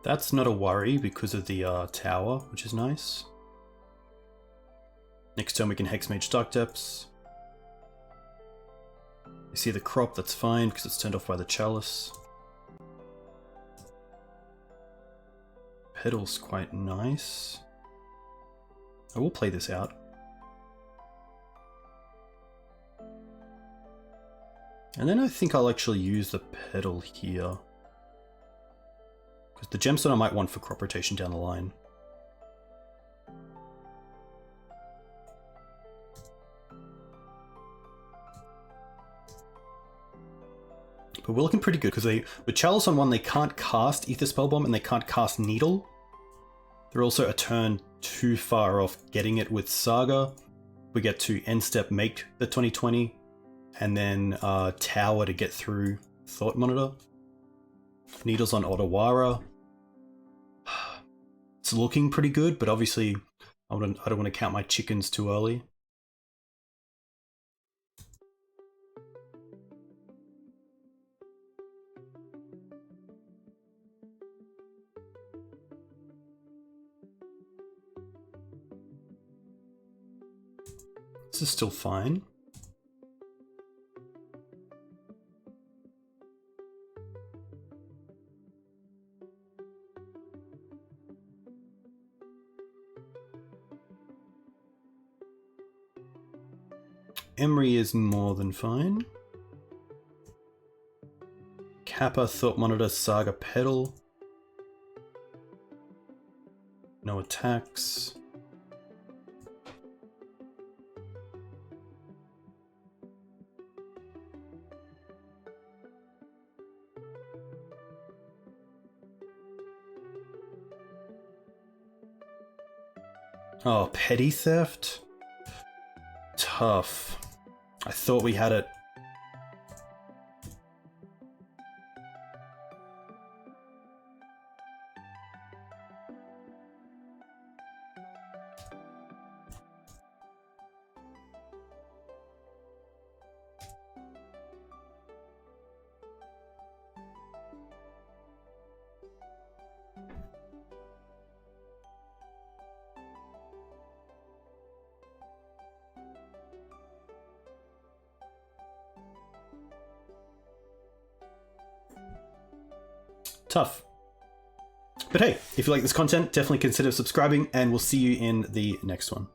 That's not a worry because of the tower, which is nice. Next turn we can Hexmage Dark Depths. You see the Crop, that's fine because it's turned off by the Chalice. Pedal's quite nice. I will play this out. And then I think I'll actually use the pedal here. Because the gemstone I might want for crop rotation down the line. But we're looking pretty good because with Chalice on one, they can't cast Ether Spellbomb and they can't cast Needle. They're also a turn too far off getting it with Saga. We get to end step make the 2020 and then Tower to get through Thought Monitor. Needles on Otawara. It's looking pretty good, but obviously I don't want to count my chickens too early. This is still fine. Emery is more than fine. Kappa, Thought Monitor, Saga, Pedal. No attacks. Oh, Petty Theft? Tough. I thought we had it. Tough. But hey, if you like this content, definitely consider subscribing and we'll see you in the next one.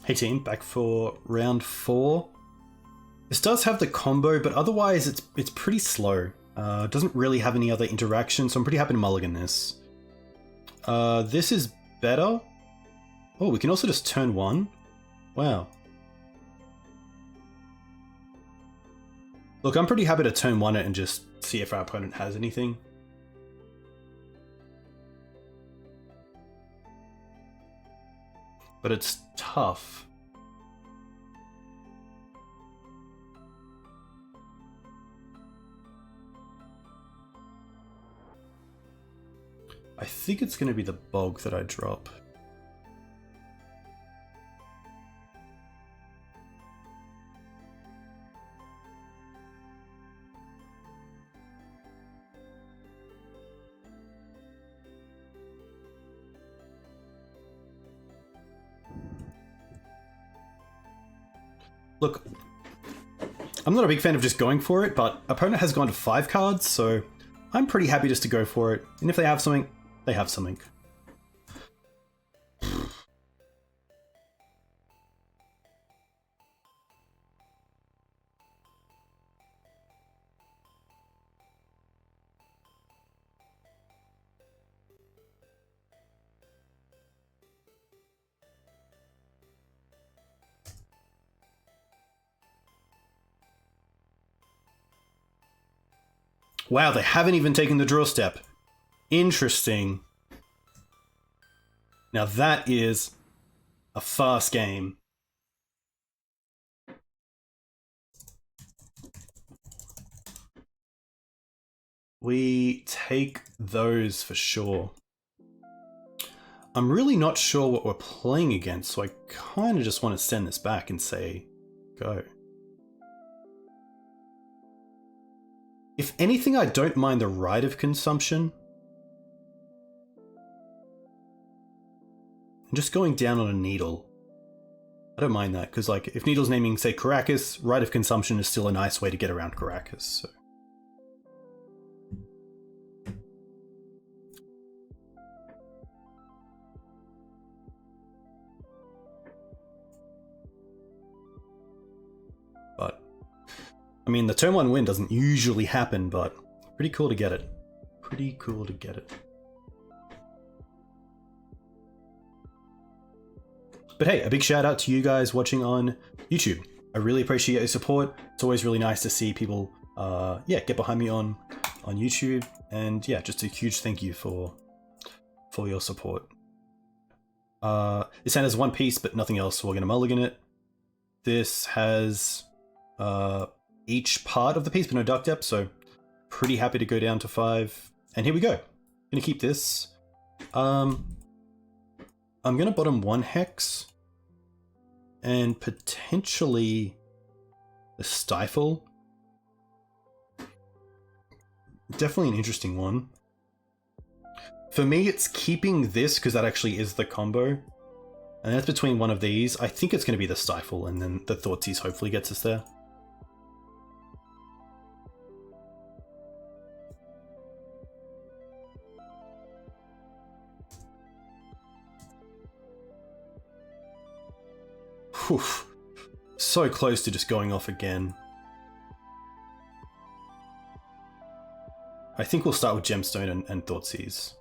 Hey team, back for round 4. This does have the combo, but otherwise it's pretty slow. It doesn't really have any other interaction, so I'm pretty happy to mulligan this. This is better. Oh, we can also just turn 1. Wow. Look, I'm pretty happy to turn 1 it and just see if our opponent has anything. But it's tough. I think it's going to be the Bog that I drop. Look, I'm not a big fan of just going for it, but opponent has gone to 5 cards, so I'm pretty happy just to go for it. And if they have something, they have something. Wow, they haven't even taken the draw step. Interesting. Now that is a fast game. We take those for sure. I'm really not sure what we're playing against, so I kind of just want to send this back and say, go. If anything, I don't mind the Rite of Consumption. I'm just going down on a Needle. I don't mind that, because like, if Needle's naming, say, Caracas, Rite of Consumption is still a nice way to get around Caracas, so. I mean, the turn 1 win doesn't usually happen, but pretty cool to get it. Pretty cool to get it. But hey, a big shout out to you guys watching on YouTube. I really appreciate your support. It's always really nice to see people get behind me on YouTube. And yeah, just a huge thank you for your support. This hand has one piece, but nothing else, so we're going to mulligan it. This has each part of the piece, but no duck depth, so pretty happy to go down to 5. And here we go. Gonna keep this. I'm gonna bottom 1 hex and potentially the stifle. Definitely an interesting one. For me, it's keeping this because that actually is the combo. And that's between one of these. I think it's going to be the stifle, and then the Thoughtseize hopefully gets us there. Whew. So close to just going off again. I think we'll start with Gemstone and Thoughtseize.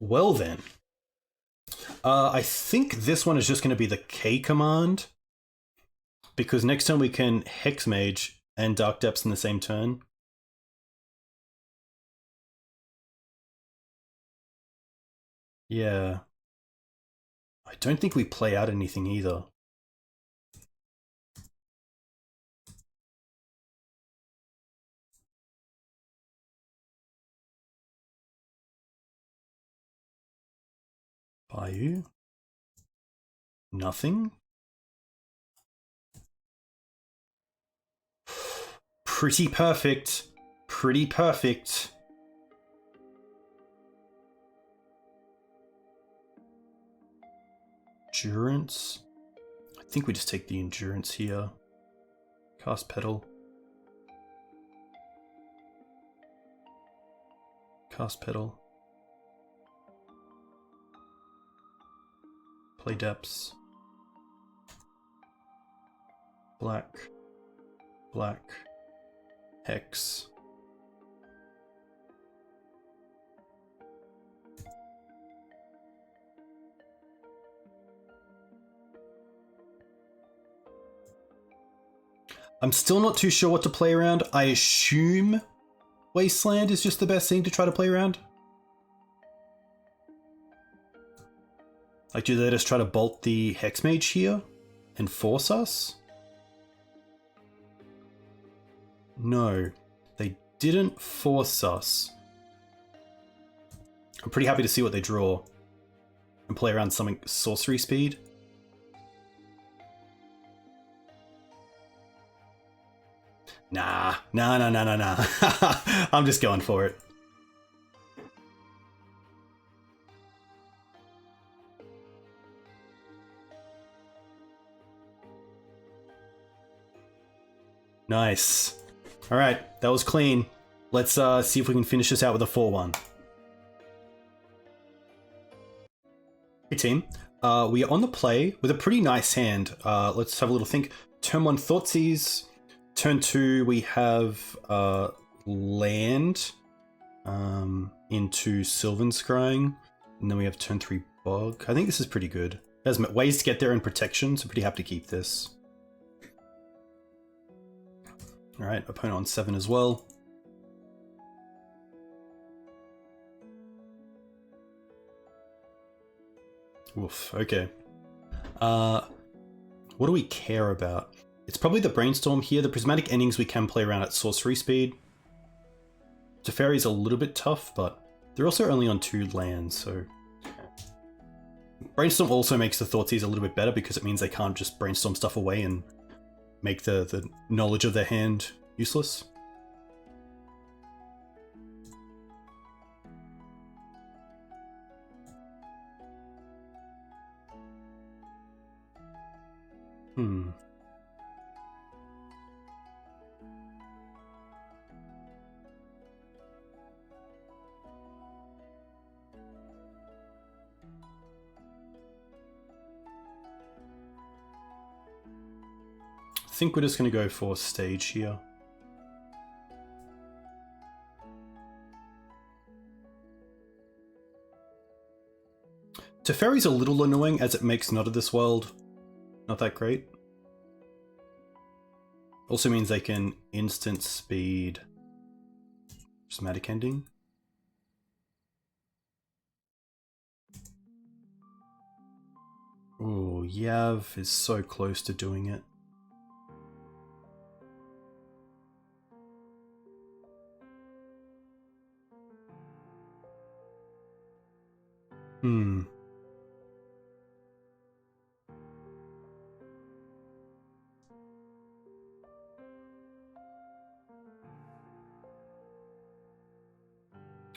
Well then. I think this one is just going to be the K command. Because next turn we can Hex Mage and Dark Depths in the same turn. Yeah. I don't think we play out anything either. Bayou? Nothing? Pretty perfect. Pretty perfect. Endurance? I think we just take the endurance here. Cast Petal. Cast Petal. Play Depths. Black. Black. Hex. I'm still not too sure what to play around. I assume Wasteland is just the best thing to try to play around. Like, do they just try to bolt the Hex Mage here and force us? No, they didn't force us. I'm pretty happy to see what they draw and play around something sorcery speed. Nah. I'm just going for it. Nice. All right, that was clean. Let's see if we can finish this out with a 4-1. Hey team, we are on the play with a pretty nice hand. Let's have a little think. Turn 1 Thoughtseize. Turn 2 we have land into Sylvan Scrying. And then we have turn 3 Bog. I think this is pretty good. There's ways to get there in protection, so pretty happy to keep this. Alright, opponent on 7 as well. Oof, okay. What do we care about? It's probably the Brainstorm here. The Prismatic Endings we can play around at sorcery speed. Teferi's a little bit tough, but they're also only on 2 lands, so... Brainstorm also makes the Thoughtseize a little bit better because it means they can't just brainstorm stuff away and make the knowledge of their hand useless. think we're just going to go for stage here. Teferi's a little annoying as it makes Not of This World not that great. Also means they can instant speed Prismatic Ending. Ooh, Yav is so close to doing it.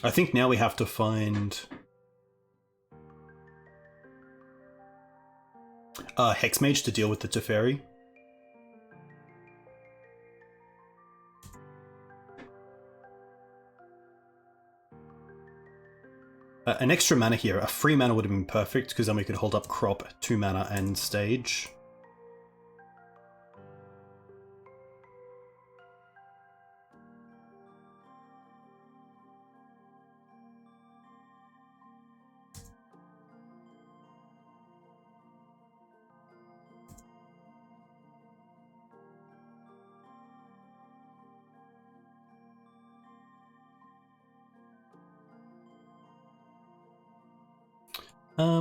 I think now we have to find Hex Mage to deal with the Teferi. An extra mana here, a free mana would have been perfect because then we could hold up Crop, 2 mana and Stage.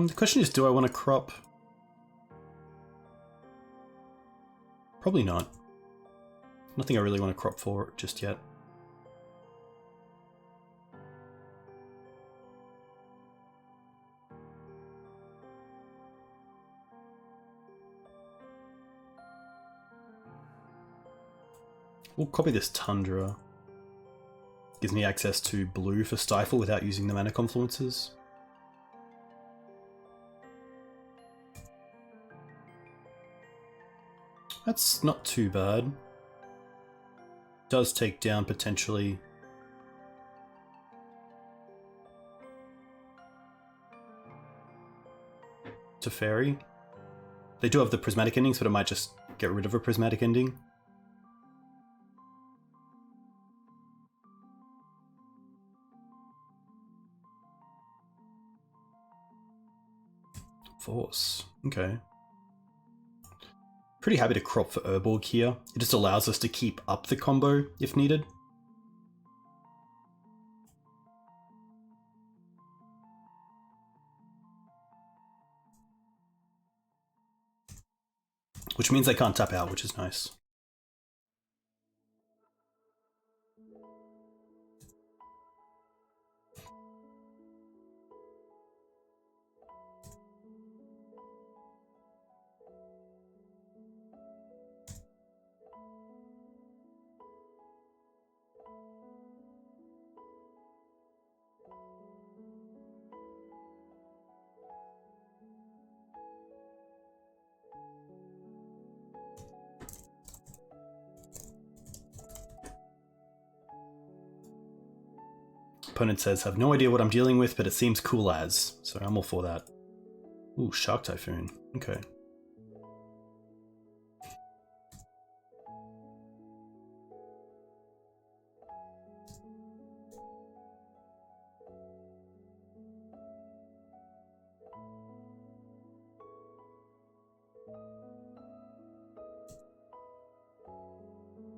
The question is, do I want to crop? Probably not. Nothing I really want to crop for just yet. We'll copy this Tundra. Gives me access to blue for Stifle without using the mana confluences. That's not too bad. Does take down potentially Teferi. They do have the prismatic ending, so it might just get rid of a prismatic ending. Force. Okay. Pretty happy to crop for Urborg here. It just allows us to keep up the combo if needed. Which means they can't tap out, which is nice. Opponent says, have no idea what I'm dealing with, but it seems cool as. So I'm all for that. Ooh, Shark Typhoon. Okay.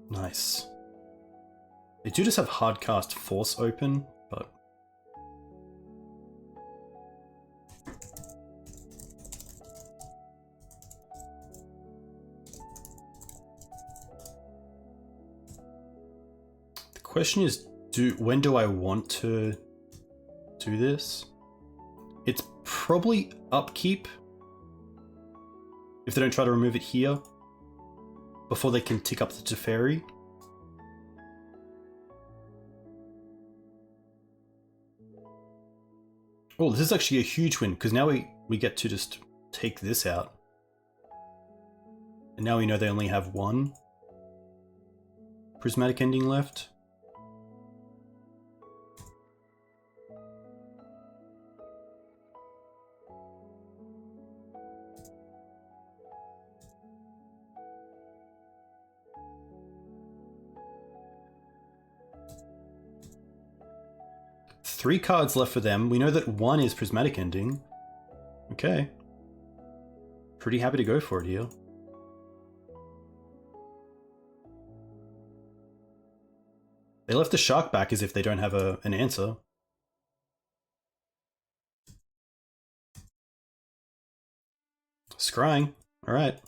Nice. They do just have Hardcast Force open, but... The question is, when do I want to do this? It's probably upkeep. If they don't try to remove it here, before they can tick up the Teferi. Oh, this is actually a huge win, because now we get to just take this out. And now we know they only have one prismatic ending left. 3 cards left for them. We know that 1 is Prismatic Ending. Okay. Pretty happy to go for it here. They left the shark back as if they don't have an answer. Scrying. Alright.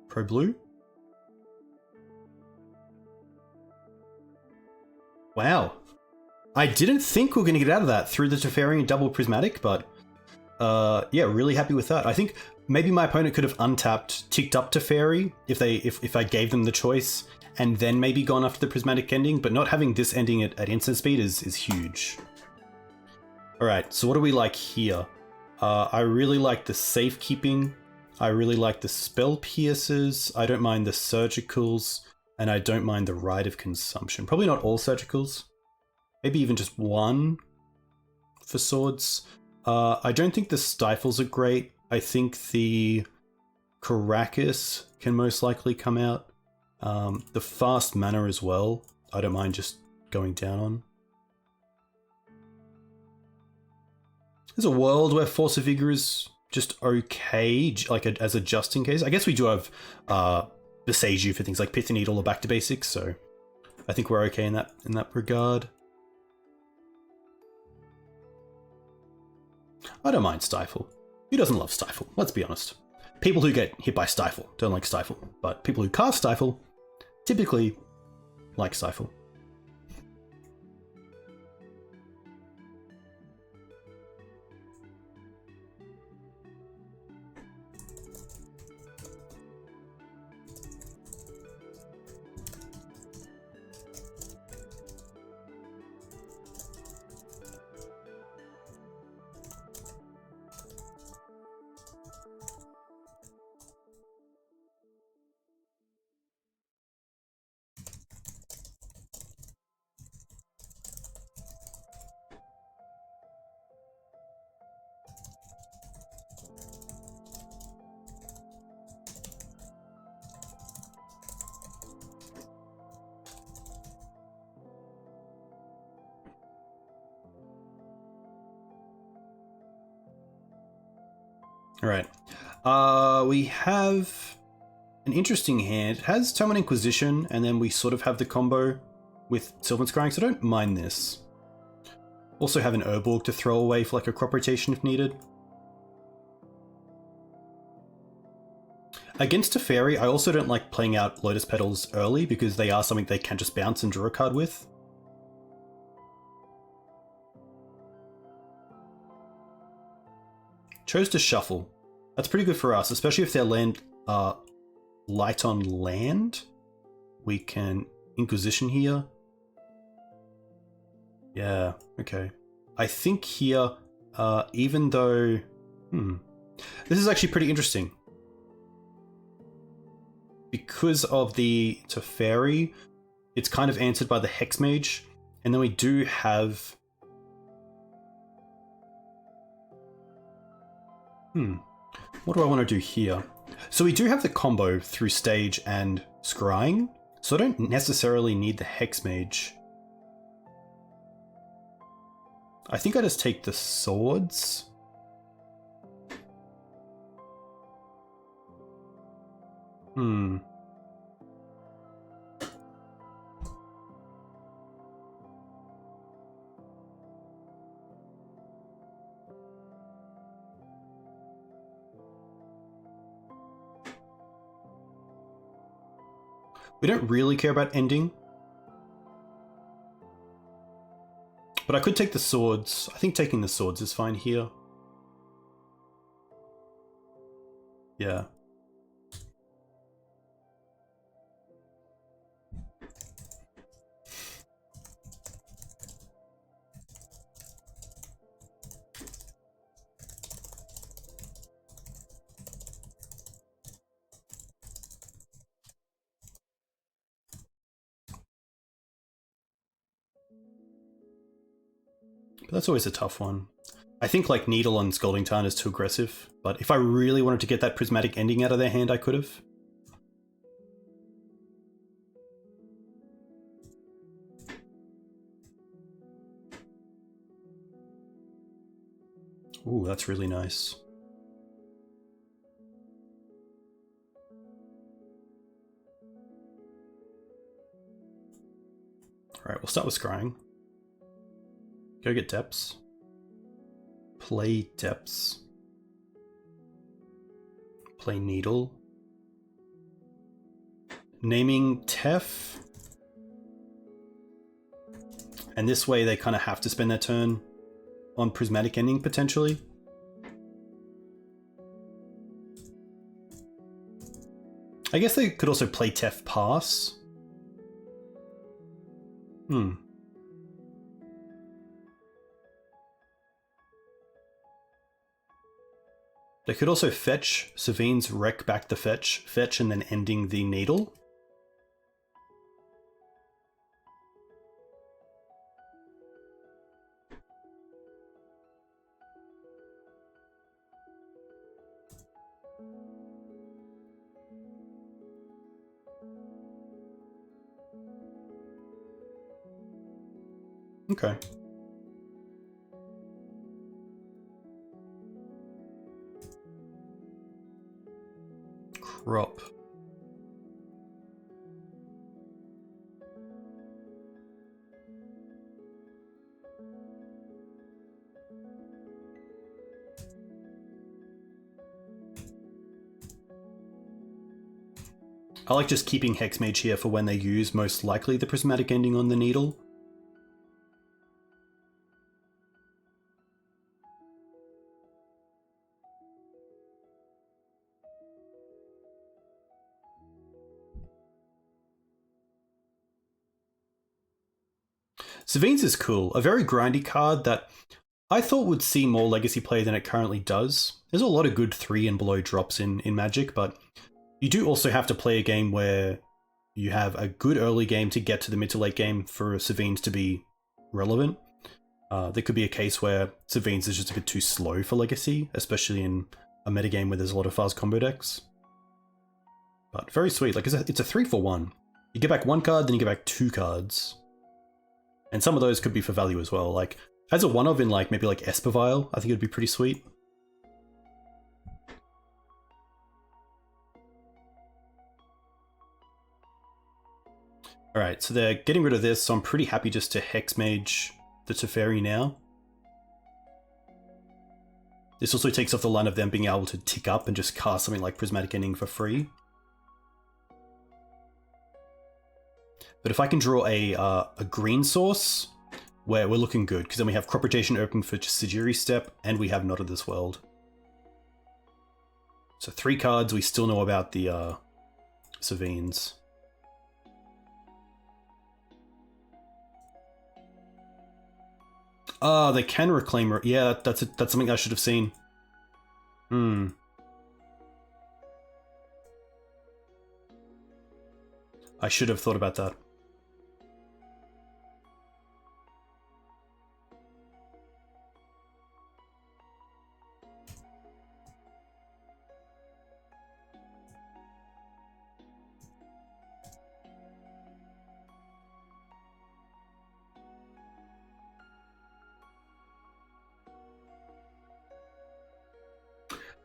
Pro blue? Wow. I didn't think we were going to get out of that through the Teferi and double Prismatic, but yeah, really happy with that. I think maybe my opponent could have untapped, ticked up Teferi if I gave them the choice, and then maybe gone after the Prismatic Ending, but not having this ending at instant speed is huge. Alright, so what do we like here? I really like the safekeeping. I really like the spell pierces. I don't mind the surgicals. And I don't mind the Rite of Consumption. Probably not all surgicals. Maybe even just 1 for swords. I don't think the stifles are great. I think the Caracas can most likely come out. The fast mana as well. I don't mind just going down on. There's a world where Force of Vigor is just okay, like as a just in case. I guess we do have Besage You for things like Pith and Needle or Back to Basics, so I think we're okay in that regard. I don't mind Stifle. Who doesn't love Stifle? Let's be honest. People who get hit by Stifle don't like Stifle, but people who cast Stifle typically like Stifle. Alright. We have an interesting hand. It has Tome and Inquisition, and then we sort of have the combo with Sylvan Scrying, so I don't mind this. Also have an Urborg to throw away for like a crop rotation if needed. Against Teferi, I also don't like playing out Lotus Petals early because they are something they can just bounce and draw a card with. Chose to shuffle. That's pretty good for us, especially if their land light on land. We can Inquisition here. Yeah, okay. I think here, even though... This is actually pretty interesting. Because of the Teferi, it's kind of answered by the Hexmage, and then we do have... What do I want to do here? So we do have the combo through Stage and Scrying, so I don't necessarily need the Hexmage. I think I just take the swords. We don't really care about ending. But I could take the swords. I think taking the swords is fine here. Yeah. But that's always a tough one. I think like Needle on Scalding Tarn is too aggressive, but if I really wanted to get that prismatic ending out of their hand, I could have. Ooh, that's really nice. Alright, we'll start with scrying. Go get depths. Play depths. Play needle. Naming Tef. And this way they kind of have to spend their turn on prismatic ending potentially. I guess they could also play Tef pass. They could also fetch Savine's, wreck back the fetch, and then ending the needle. Okay. Crop. I like just keeping Hexmage here for when they use most likely the prismatic ending on the needle. Savine's is cool. A very grindy card that I thought would see more Legacy play than it currently does. There's a lot of good 3 and below drops in Magic, but you do also have to play a game where you have a good early game to get to the mid to late game for Savine's to be relevant. There could be a case where Savine's is just a bit too slow for Legacy, especially in a metagame where there's a lot of fast combo decks. But very sweet. Like, it's a 3 for 1. You get back 1 card, then you get back 2 cards. And some of those could be for value as well. Like, as a one-of in like maybe like Espervile, I think it'd be pretty sweet. Alright, so they're getting rid of this, so I'm pretty happy just to Hexmage the Teferi now. This also takes off the line of them being able to tick up and just cast something like Prismatic Ending for free. But if I can draw a green source, we're looking good, because then we have Crop Rotation open for Sajiri Step, and we have Not of This World. So 3 cards, we still know about the Savines. Oh, they can reclaim her. Yeah, that's something I should have seen. I should have thought about that.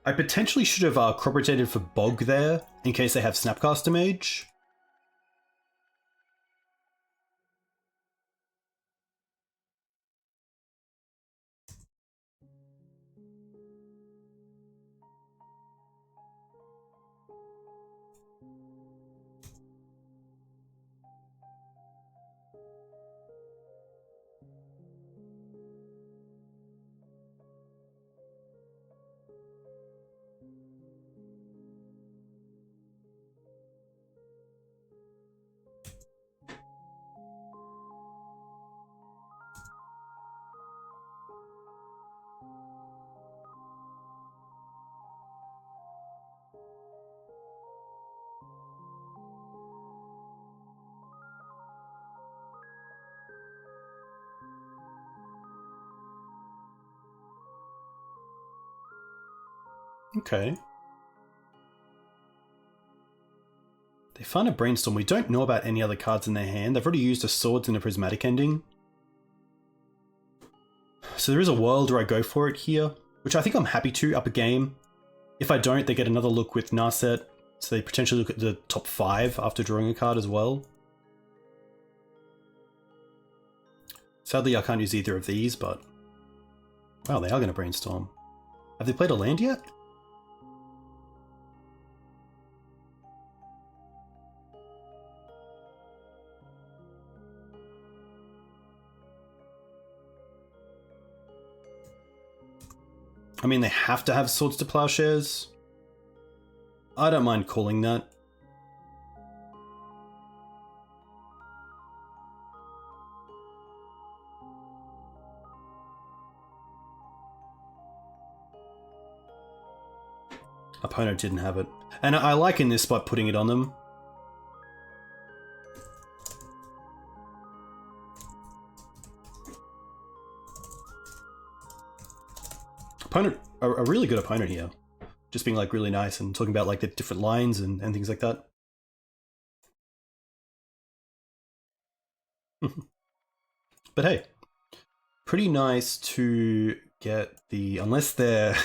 I potentially should have crop rotated for Bog there, in case they have Snapcaster Mage. Okay. They find a Brainstorm. We don't know about any other cards in their hand. They've already used a Swords and a Prismatic Ending. So there is a world where I go for it here, which I think I'm happy to up a game. If I don't, they get another look with Narset, so they potentially look at the top 5 after drawing a card as well. Sadly, I can't use either of these, but... Wow, they are going to Brainstorm. Have they played a land yet? I mean, they have to have Swords to Plowshares. I don't mind calling that. Opponent didn't have it. And I like in this spot putting it on them. Opponent, a really good opponent here. Just being like really nice and talking about like the different lines and things like that. But hey, pretty nice to get the, unless they're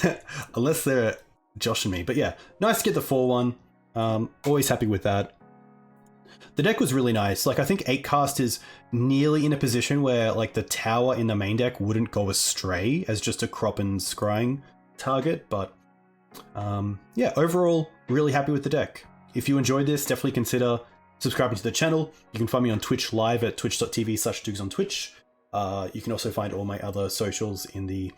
unless they're joshing me. But yeah, nice to get the 4-1. Always happy with that. The deck was really nice. Like, I think 8cast is nearly in a position where like the tower in the main deck wouldn't go astray as just a crop and scrying target. But yeah, overall, really happy with the deck. If you enjoyed this, definitely consider subscribing to the channel. You can find me on Twitch live at twitch.tv/Dukes on Twitch. You can also find all my other socials in the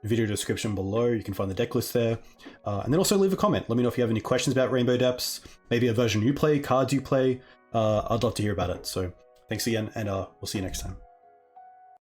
video description below. You can find the deck list there. And then also leave a comment. Let me know if you have any questions about Rainbow Depths, maybe a version you play, cards you play. I'd love to hear about it. So thanks again, and we'll see you next time.